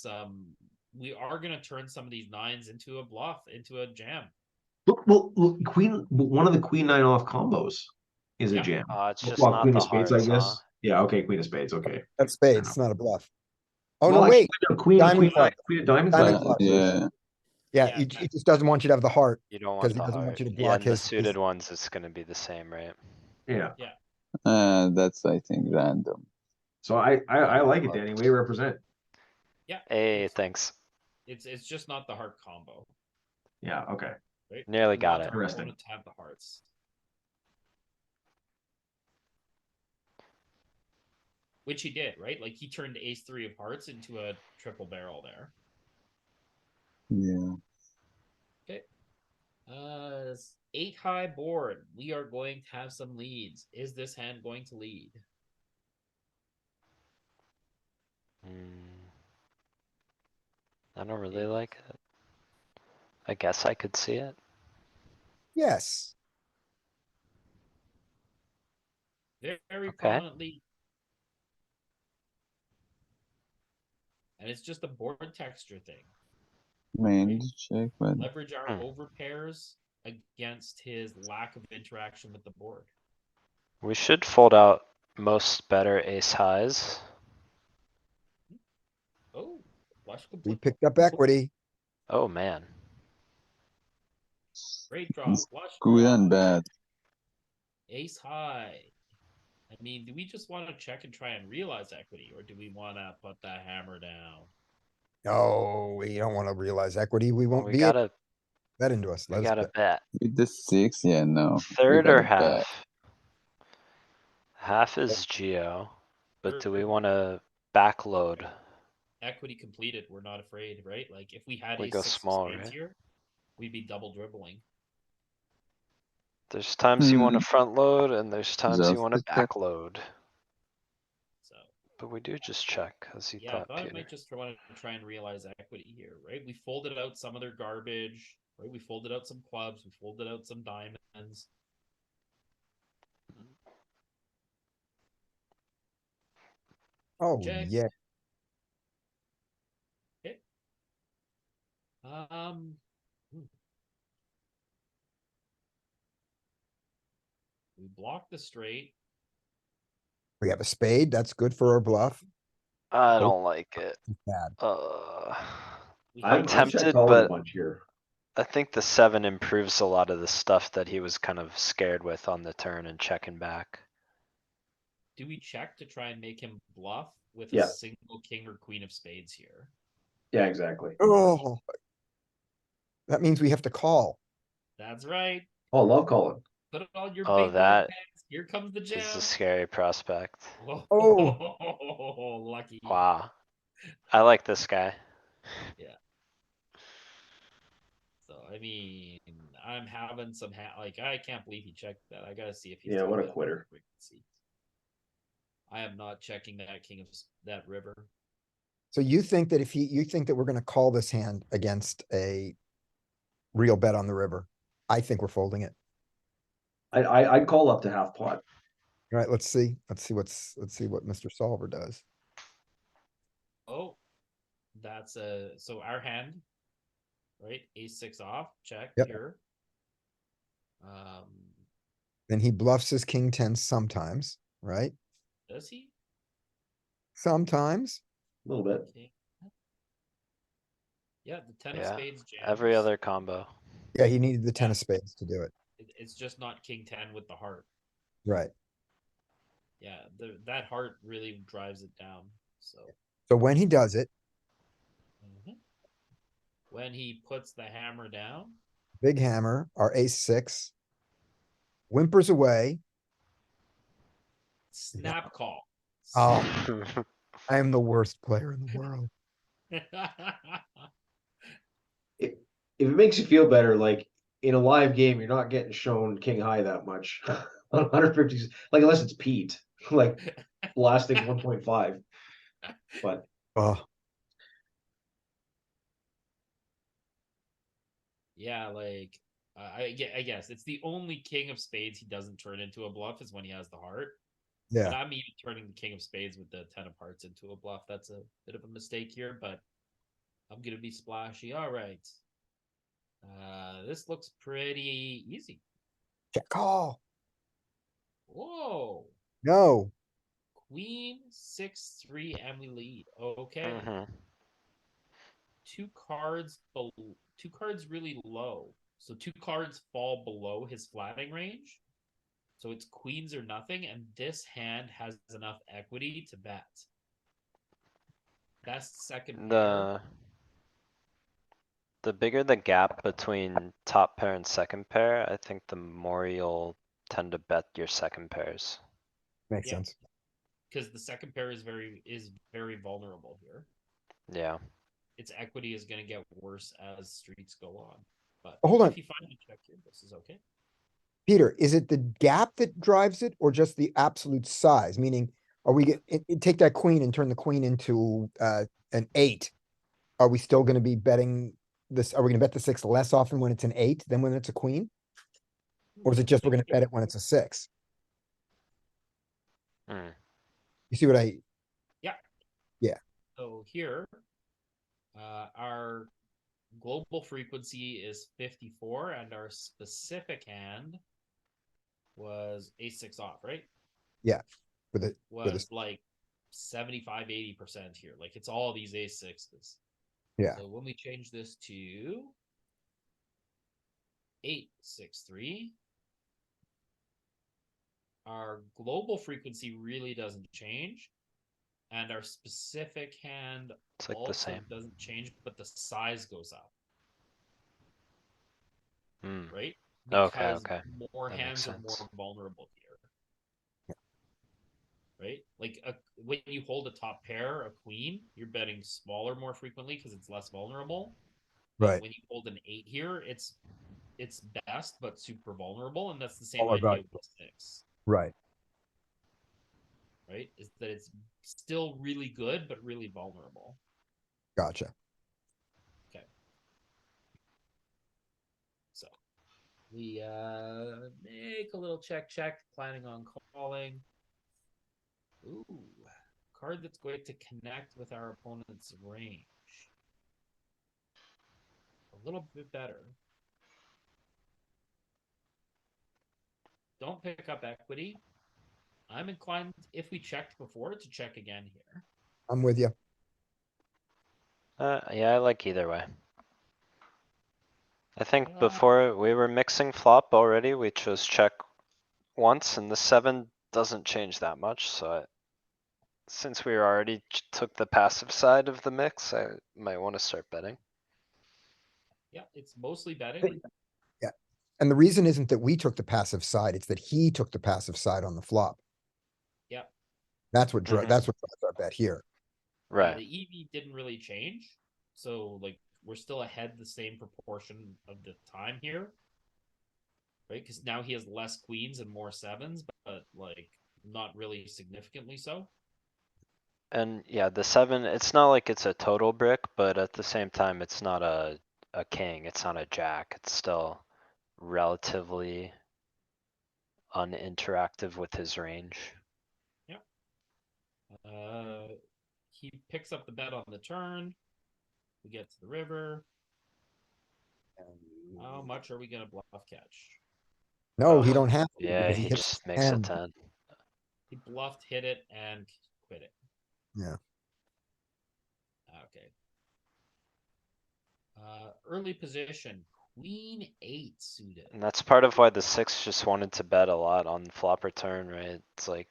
we are gonna turn some of these nines into a bluff, into a jam. Look, one of the queen nine off combos is a Yeah. jam. It's just Well, not queen the of spades, hearts, I huh? guess. Yeah, okay, queen of spades, okay. That's spades, it's not a bluff. Oh, Well, no, actually, wait. no, queen Diamond nine, club. queen of diamonds. Diamond I club. guess. Yeah, Yeah, Yeah, he just doesn't want you to have the heart. You don't 'Cause want he the doesn't want heart. you to Yeah, block and the his- suited ones, it's gonna be the same, right? Yeah. that's, I think, random. So I like it, Danny. Way to represent. Yeah. Hey, it's- thanks. It's just not the heart combo. Yeah, okay. Right? Nearly We got want it. our Interesting. opponent to have the hearts. Which he did, right? Like he turned ace three of hearts into a triple barrel there. Yeah, Eight high board. We are going to have some leads. Is this hand going to lead? I don't really like it. I guess I could see it. Yes. Very Okay. prominently. And it's just a board texture thing. main check, but Leverage our over pairs against his lack of interaction with the board. We should fold out most better ace highs. Oh, flush We complete. picked up equity. Oh, man. Great draw. Flush good draw. and bad. Ace high. I mean, do we just want to check and try and realize equity, or do we want to put that hammer down? No, we don't want to realize equity. We Well, won't we be able to gotta, bet into us. we Let us gotta bet. bet. With the 6, yeah, no. we Third or gotta bet. half? Half is Geo, but do we Third. wanna backload? Equity completed. We're not afraid, right? Like if we had We a go six small, of spades right? here, we'd be double dribbling. There's times you wanna front load and there's times you Just wanna a check. backload. So But we do just check, as you yeah, I thought, thought I Peter. might just want to try and realize equity here, right? We folded out some of their garbage, right? We folded out some clubs, we folded out some diamonds. Oh, Check. yeah. Okay. We blocked the straight. We have a spade. That's good for our bluff. I Oh. don't like it. Bad. We I'm have tempted, calling but a bunch here. I think the 7 improves a lot of the stuff that he was kind of scared with on the turn and checking back. Do we check to try and make him bluff with Yeah. a single king or queen of spades here? Yeah, exactly. Oh, That means we have to call. That's right. Oh, I love calling. Put it on your Oh, big blind that hands. Here comes the is jam. a scary prospect. Whoa, Oh. lucky. Wow. I like this guy. So I mean, I'm having some like I can't believe he checked that. I gotta see if he's Yeah, got what a that quitter. frequency. I am not checking that king of that river. So you think that you think that we're gonna call this hand against a real bet on the river? I think we're folding it. I'd call up to half pot. All right, let's see. Let's see what Mr. Solver does. Oh, that's so our hand, right? Ace-6 off, check Yep. here. Then he bluffs his king 10 sometimes, right? Does he? Sometimes. A little bit. Okay. Yeah, the 10 of Yeah, spades jams. every other combo. Yeah, he needed the 10 of spades to do it. It's just not king 10 with the heart. Right. Yeah, that heart really drives it down. So So when he does it, when he puts the hammer down, big hammer, our ace-6, whimpers away. snap call. Oh. I am the worst player in the world. If it makes you feel better, like in a live game, you're not getting shown king high that much. 150, like unless it's Pete, like blasting 1.5. But Oh, Yeah, like I guess it's the only king of spades he doesn't turn into a bluff is when he has the heart. yeah. But I'm even turning the king of spades with the 10 of hearts into a bluff. That's a bit of a mistake here, but I'm gonna be splashy. All right. This looks pretty easy. Check call. Whoa. No. Queen 6-3 and we lead. Okay. Mhm. Two cards really low. So 2 cards fall below his flatting range. So it's queens or nothing, and this hand has enough equity to bet. Best second pair. The bigger the gap between top pair and second pair, I think the more you'll tend to bet your second pairs. Makes Yeah. sense. Because the second pair is very vulnerable here. Yeah. Its equity is going to get worse as streets go on. But Hold on. if you find a check here, this is okay. Peter, is it the gap that drives it or just the absolute size? Meaning, are we take that queen and turn the queen into an 8? Are we still going to be betting this? Are we going to bet the 6 less often when it's an 8 than when it's a queen? Or is it just we're going to bet it when it's a 6? Mm. You see what I? Yeah. Yeah. So here, our global frequency is 54, and our specific hand was ace-6 off, right? Yeah. With Was like 75-80% here. Like it's all these ace-6s. Yeah. So when we change this to 8-6-3, our global frequency really doesn't change. And our specific hand It's like the also same. doesn't change, but the size goes up, Mm. right? Okay, Because okay. more That makes hands are more sense. vulnerable here. Right? Like when you hold a top pair, a queen, you're betting smaller more frequently because it's less vulnerable. But Right. when you hold an 8 here, it's best but super vulnerable, and that's the same All about idea with 6. Right. Right? Is that it's still really good but really vulnerable. Gotcha. Okay. So we make a little check, planning on calling. Ooh, card that's going to connect with our opponent's range. A little bit better. Don't pick up equity. I'm inclined, if we checked before, to check again here. I'm with you. Yeah, I like either way. I think before we were mixing flop already, we chose check once and the 7 doesn't change that much, so since we already took the passive side of the mix, I might wanna start betting. Yeah, it's mostly betting. And the reason isn't that we took the passive side, it's that he took the passive side on the flop. Yeah. That's what Mhm. that's what drives our bet here. Yeah, Right. the EV didn't really change. So like we're still ahead the same proportion of the time here. Right? Because now he has less queens and more sevens, but like not really significantly so. And yeah, the 7, it's not like it's a total brick, but at the same time, it's not a king, it's not a jack, it's still relatively uninteractive with his range. He picks up the bet on the turn. We get to the river. How much are we gonna bluff catch? No, he Ugh, don't have to Yeah, because he hits just makes a 10. 10. He bluffed, hit it, and quit it. Yeah. Okay. Early position, Queen 8 suited. And that's part of why the 6 just wanted to bet a lot on flop return, right? It's like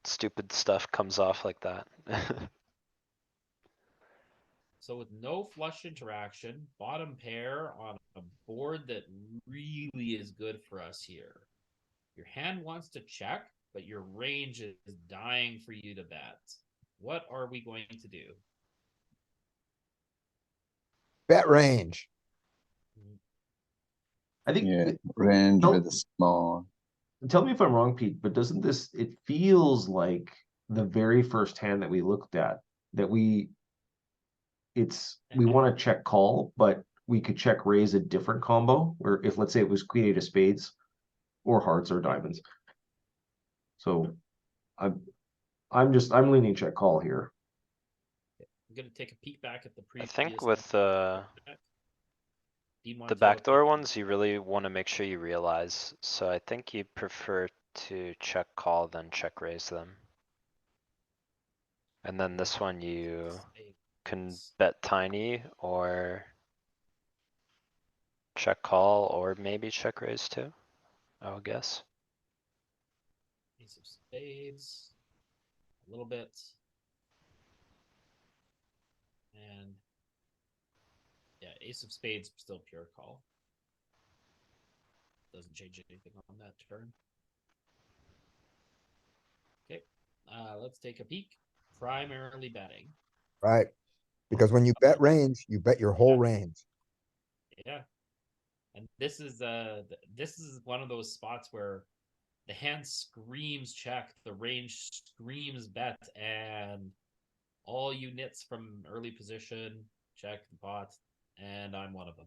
stupid stuff comes off like that. So with no flush interaction, bottom pair on a board that really is good for us here. Your hand wants to check, but your range is dying for you to bet. What are we going to do? Bet range. I think Yeah, range Nope. with a small. tell me if I'm wrong, Pete, but doesn't this, it feels like the very first hand that we looked at, that we want to check call, but we could check raise a different combo, where if, let's say it was queen 8 of spades or hearts or diamonds. So I'm leaning check call here. I'm gonna take a peek back at the I previous. think with Dean, wanna the throw a backdoor peek? ones, you really wanna make sure you realize, so I think you prefer to check call than check raise them. And then this one you can bet tiny or check call or maybe check raise too, I would guess. Ace of spades, a little bit, and yeah, ace of spades still pure call. Doesn't change anything on that turn. Okay, let's take a peek. Primarily betting. Right. Because when you bet range, you bet your whole range. Yeah, and this is one of those spots where the hand screams check, the range screams bet, and all you nits from early position check the pot, and I'm one of them.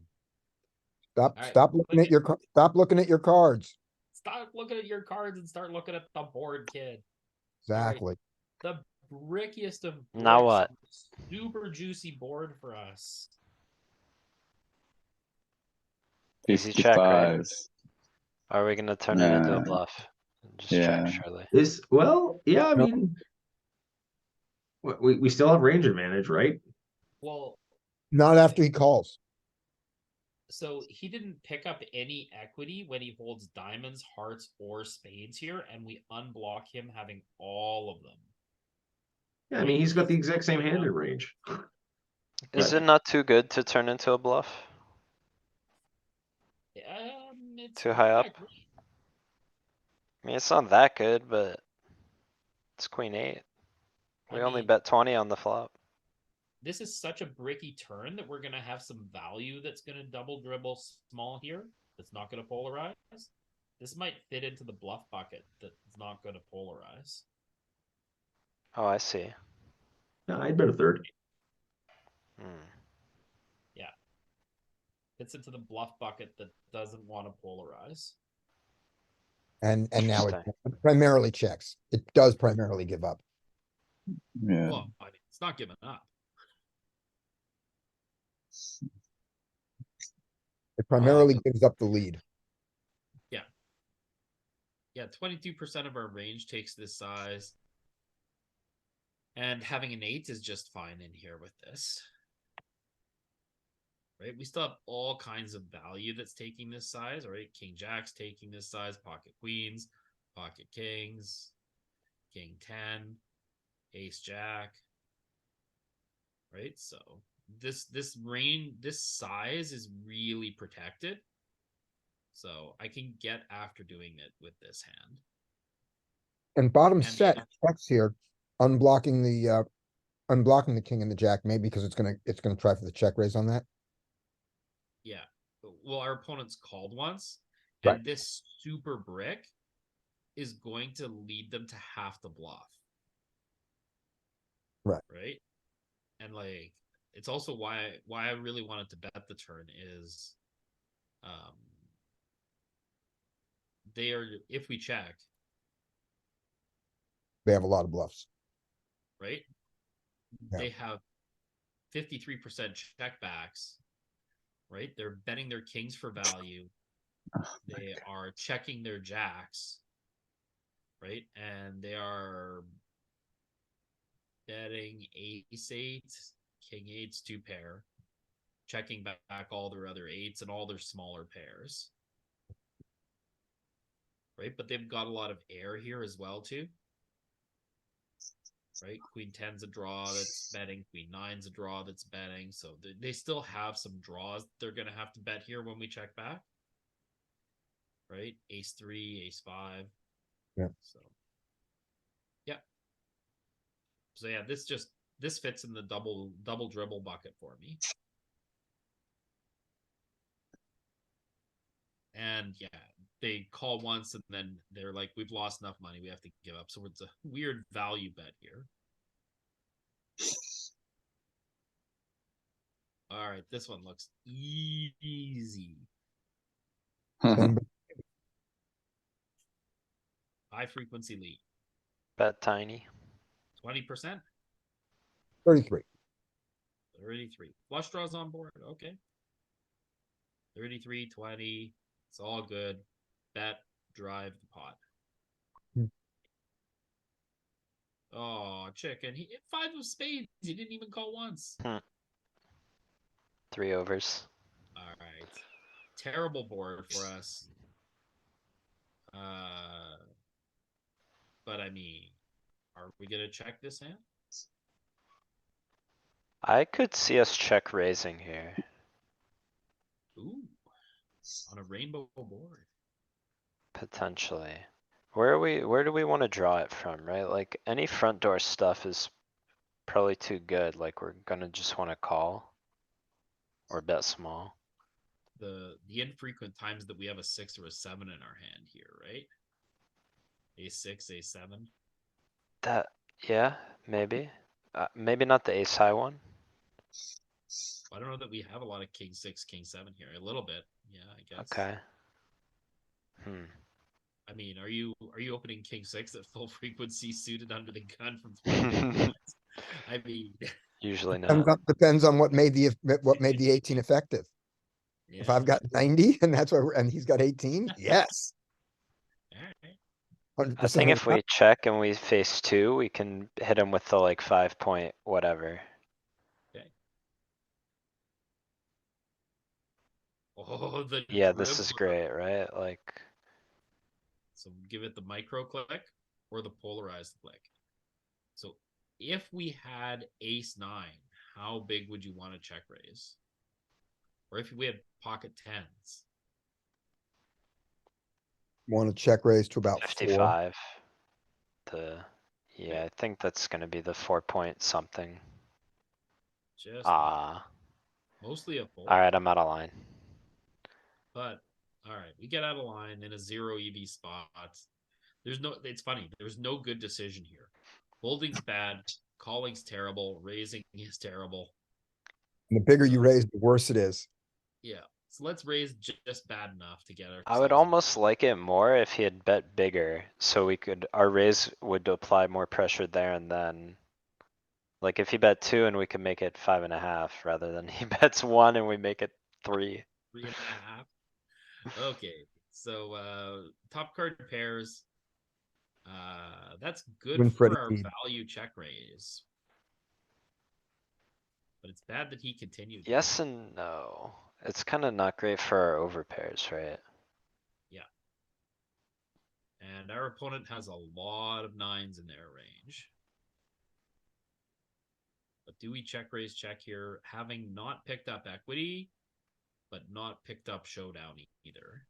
All right, Stop looking at stop looking at your cards. Stop looking at your cards and start looking at the board, kid. Exactly. The brickiest of bricks. Now what? Super juicy board for us. Easy check, right? 55. Are we gonna turn it into a Nah. bluff? Just Yeah. check, surely. Yeah, I No. mean, we still have range advantage, right? Well, Not after he calls. so he didn't pick up any equity when he holds diamonds, hearts, or spades here, and we unblock him having all of them. Yeah, I mean, he's got the exact same hand in range. Is But- it not too good to turn into a bluff? It's Too high not up? great. I mean, it's not that good, but it's queen 8. We I only mean, bet 20 on the flop. this is such a bricky turn that we're gonna have some value that's gonna double dribble small here. That's not gonna polarize. This might fit into the bluff bucket that's not gonna polarize. Oh, I see. No, I'd bet a third. Hmm. Fits into the bluff bucket that doesn't want to polarize. And now it Interesting. primarily checks. It does primarily give up. Yeah. Well, I mean, it's not giving up. It primarily gives up the lead. Yeah, 22% of our range takes this size. And having an 8 is just fine in here with this. Right? We still have all kinds of value that's taking this size, right? King Jack's taking this size, pocket queens, pocket kings, King 10, Ace Jack. Right? So this size is really protected. So I can get after doing it with this hand. And bottom And set checks here, unblocking the king and the jack, maybe because it's gonna try for the check raise on that. Yeah. Well, our opponent's called once, Right. and this super brick is going to lead them to have to bluff. Right. Right. And like, it's also why I really wanted to bet the turn is, they are, if we check, They have a lot of bluffs. right? Yeah. They have 53% checkbacks, right? They're betting their kings for value. They are checking their jacks, right? And they are betting ace eight, king eights, two pair, checking back all their other eights and all their smaller pairs. Right? But they've got a lot of air here as well, too. Right? Queen 10's a draw that's betting. Queen 9's a draw that's betting. So they still have some draws they're going to have to bet here when we check back. Right? Ace 3, ace 5. Yeah. So, yeah. So, yeah, this fits in the double dribble bucket for me. And yeah, they call once and then they're like, we've lost enough money, we have to give up. So it's a weird value bet here. All right, this one looks easy. Same, High frequency lead. Bet tiny. 20%, 33. 33. Flush draws on board. Okay. 33, 20. It's all good. Bet, drive the pot. Hmm. Oh, chicken. He hit 5 of spades. He didn't even call once. 3 overs. All right. Terrible board for us. But I mean, are we gonna check this hand? I could see us check raising here. Ooh, on a rainbow board. Potentially. Where do we wanna draw it from, right? Like any front door stuff is probably too good, like we're gonna just wanna call. Or bet small. The infrequent times that we have a 6 or a 7 in our hand here, right? A6, A7. That, yeah, maybe. Maybe not the ace high one. I don't know that we have a lot of king 6, king 7 here. A little bit, yeah, I guess. Okay. I mean, are you opening king 6 at full frequency suited under the gun from 20 big blinds? I mean, Usually Depends not. on, depends on what made the 18 effective. If yeah. I've got 90 and that's what, and he's got 18, yes. All right. 100% I think of if the time. we check and we face 2, we can hit him with the like 5 point whatever. Oh, the Yeah, this is dribbler. great, right? Like, So give it the micro click or the polarized click. So if we had ace 9, how big would you want to check raise? Or if we had pocket 10s? Want to check raise to about 4. 55. Yeah, I think that's gonna be the 4 point something. Just mostly a fold. Alright, I'm out of line. But all right, we get out of line in a 0 EV spot. It's funny, there's no good decision here. Folding's bad, calling's terrible, raising is terrible. And the bigger you raise, the worse it is. Yeah. So let's raise just bad enough to get ourselves. I would almost like it more if he had bet bigger, so we could, our raise would apply more pressure there and then. Like if he bet 2 and we could make it 5.5 rather than he bets 1 and we make it 3. 3.5. Okay. So top card pairs. That's good Winfrey for our lead. value check raise. But it's bad that he continued. Yes and no. It's kinda not great for our over pairs, right? And our opponent has a lot of 9s in their range. But do we check raise check here, having not picked up equity, but not picked up showdown either?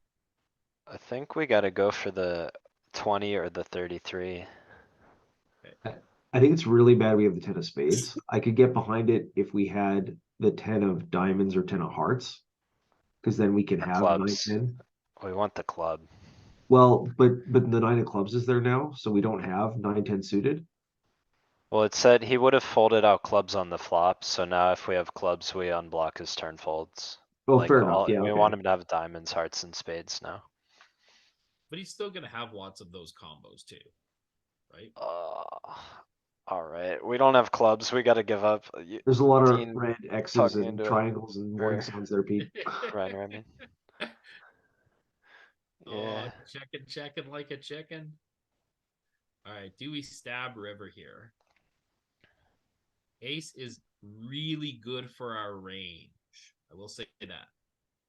I think we gotta go for the 20 or the 33. I think it's really bad we have the 10 of spades. I could get behind it if we had the 10 of diamonds or 10 of hearts. Because then we can Or have 9, clubs. 10. We want the club. Well, but the 9 of clubs is there now, so we don't have 9, 10 suited. Well, it said he would have folded out clubs on the flop, so now if we have clubs, we unblock his turn folds. Oh, Like, fair enough. Yeah, we okay. want him to have diamonds, hearts and spades now. But he's still gonna have lots of those combos too, right? Alright, we don't have clubs, we gotta give up. There's a lot of Dean, red X's talk me and into it. triangles and warning Or- signs there, Pete. Reiner, I mean. Oh, Yeah, checking like a chicken. Alright, do we stab river here? Ace is really good for our range. I will say that.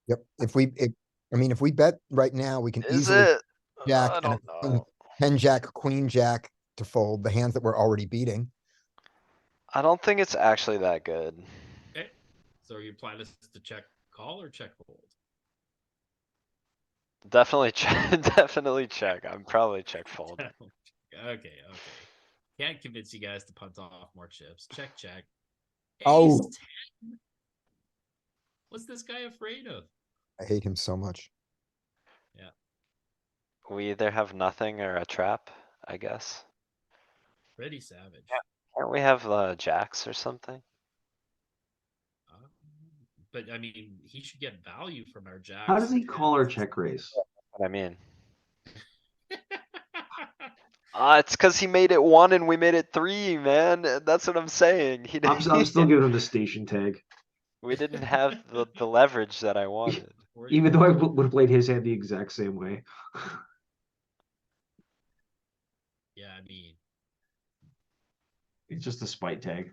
Yep. I mean, if we bet right now, we can is easily it? jack I and a don't know. 10 jack, queen jack to fold the hands that we're already beating. I don't think it's actually that good. Okay. So are you planning to check call or check fold? Definitely check, definitely check. I'm probably check fold. Okay. Can't convince you guys to punt off more chips. Check. Oh. Ace 10. What's this guy afraid of? I hate him so much. We either have nothing or a trap, I guess. Pretty savage. Can't we have jacks or something? But I mean, he should get value from our jacks. How does he and call our tens. check raise? What I mean. It's cuz he made it 1 and we made it 3, man. That's what I'm saying. He I'm didn't, still giving him the station tag. we didn't have the leverage that I wanted. Even though I would have played his hand the exact same way. Yeah, I mean, It's just a spite tag.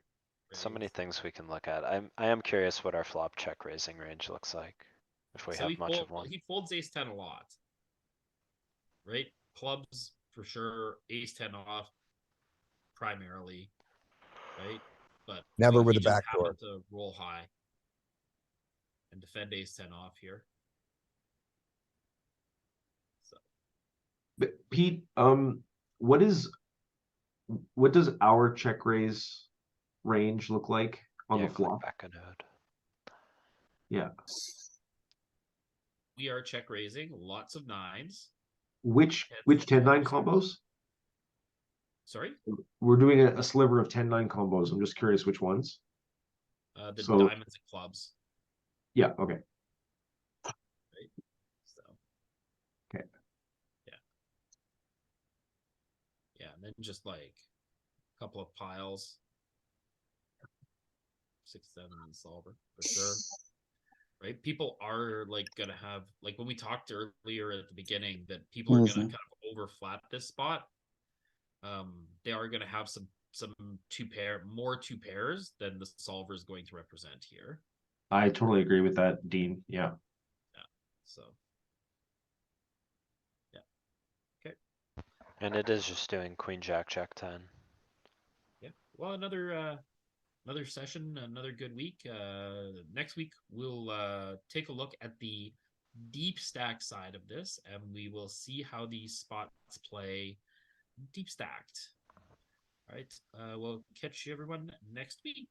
So right? many things we can look at. I am curious what our flop check raising range looks like. If we So have much of one. he folds ace 10 a lot. Right? Clubs for sure, ace 10 off primarily. Right? But Never with he a just backdoor. happened to roll high and defend ace 10 off here. So But Pete, what does our check raise range look like on Yeah, the click flop? back a node. Yeah. we are check raising lots of nines. Which Tens, 10-9 12s. combos? Sorry? We're doing a sliver of 10-9 combos. I'm just curious which ones. The So- diamonds and clubs. Yeah, okay. Right? So. Okay. Yeah, and then just like a couple of piles. 6, 7 solver for sure. Right? People are like gonna have like when we talked earlier at the beginning that people are gonna kind of over flat this spot. They are gonna have some more two pairs than the solver is going to represent here. I totally agree with that, Dean. Yeah. So And it is just doing queen, jack, jack 10. yeah. Well, another session, another good week. Next week we'll take a look at the deep stack side of this, and we will see how these spots play deep stacked. All right. We'll catch you everyone next week.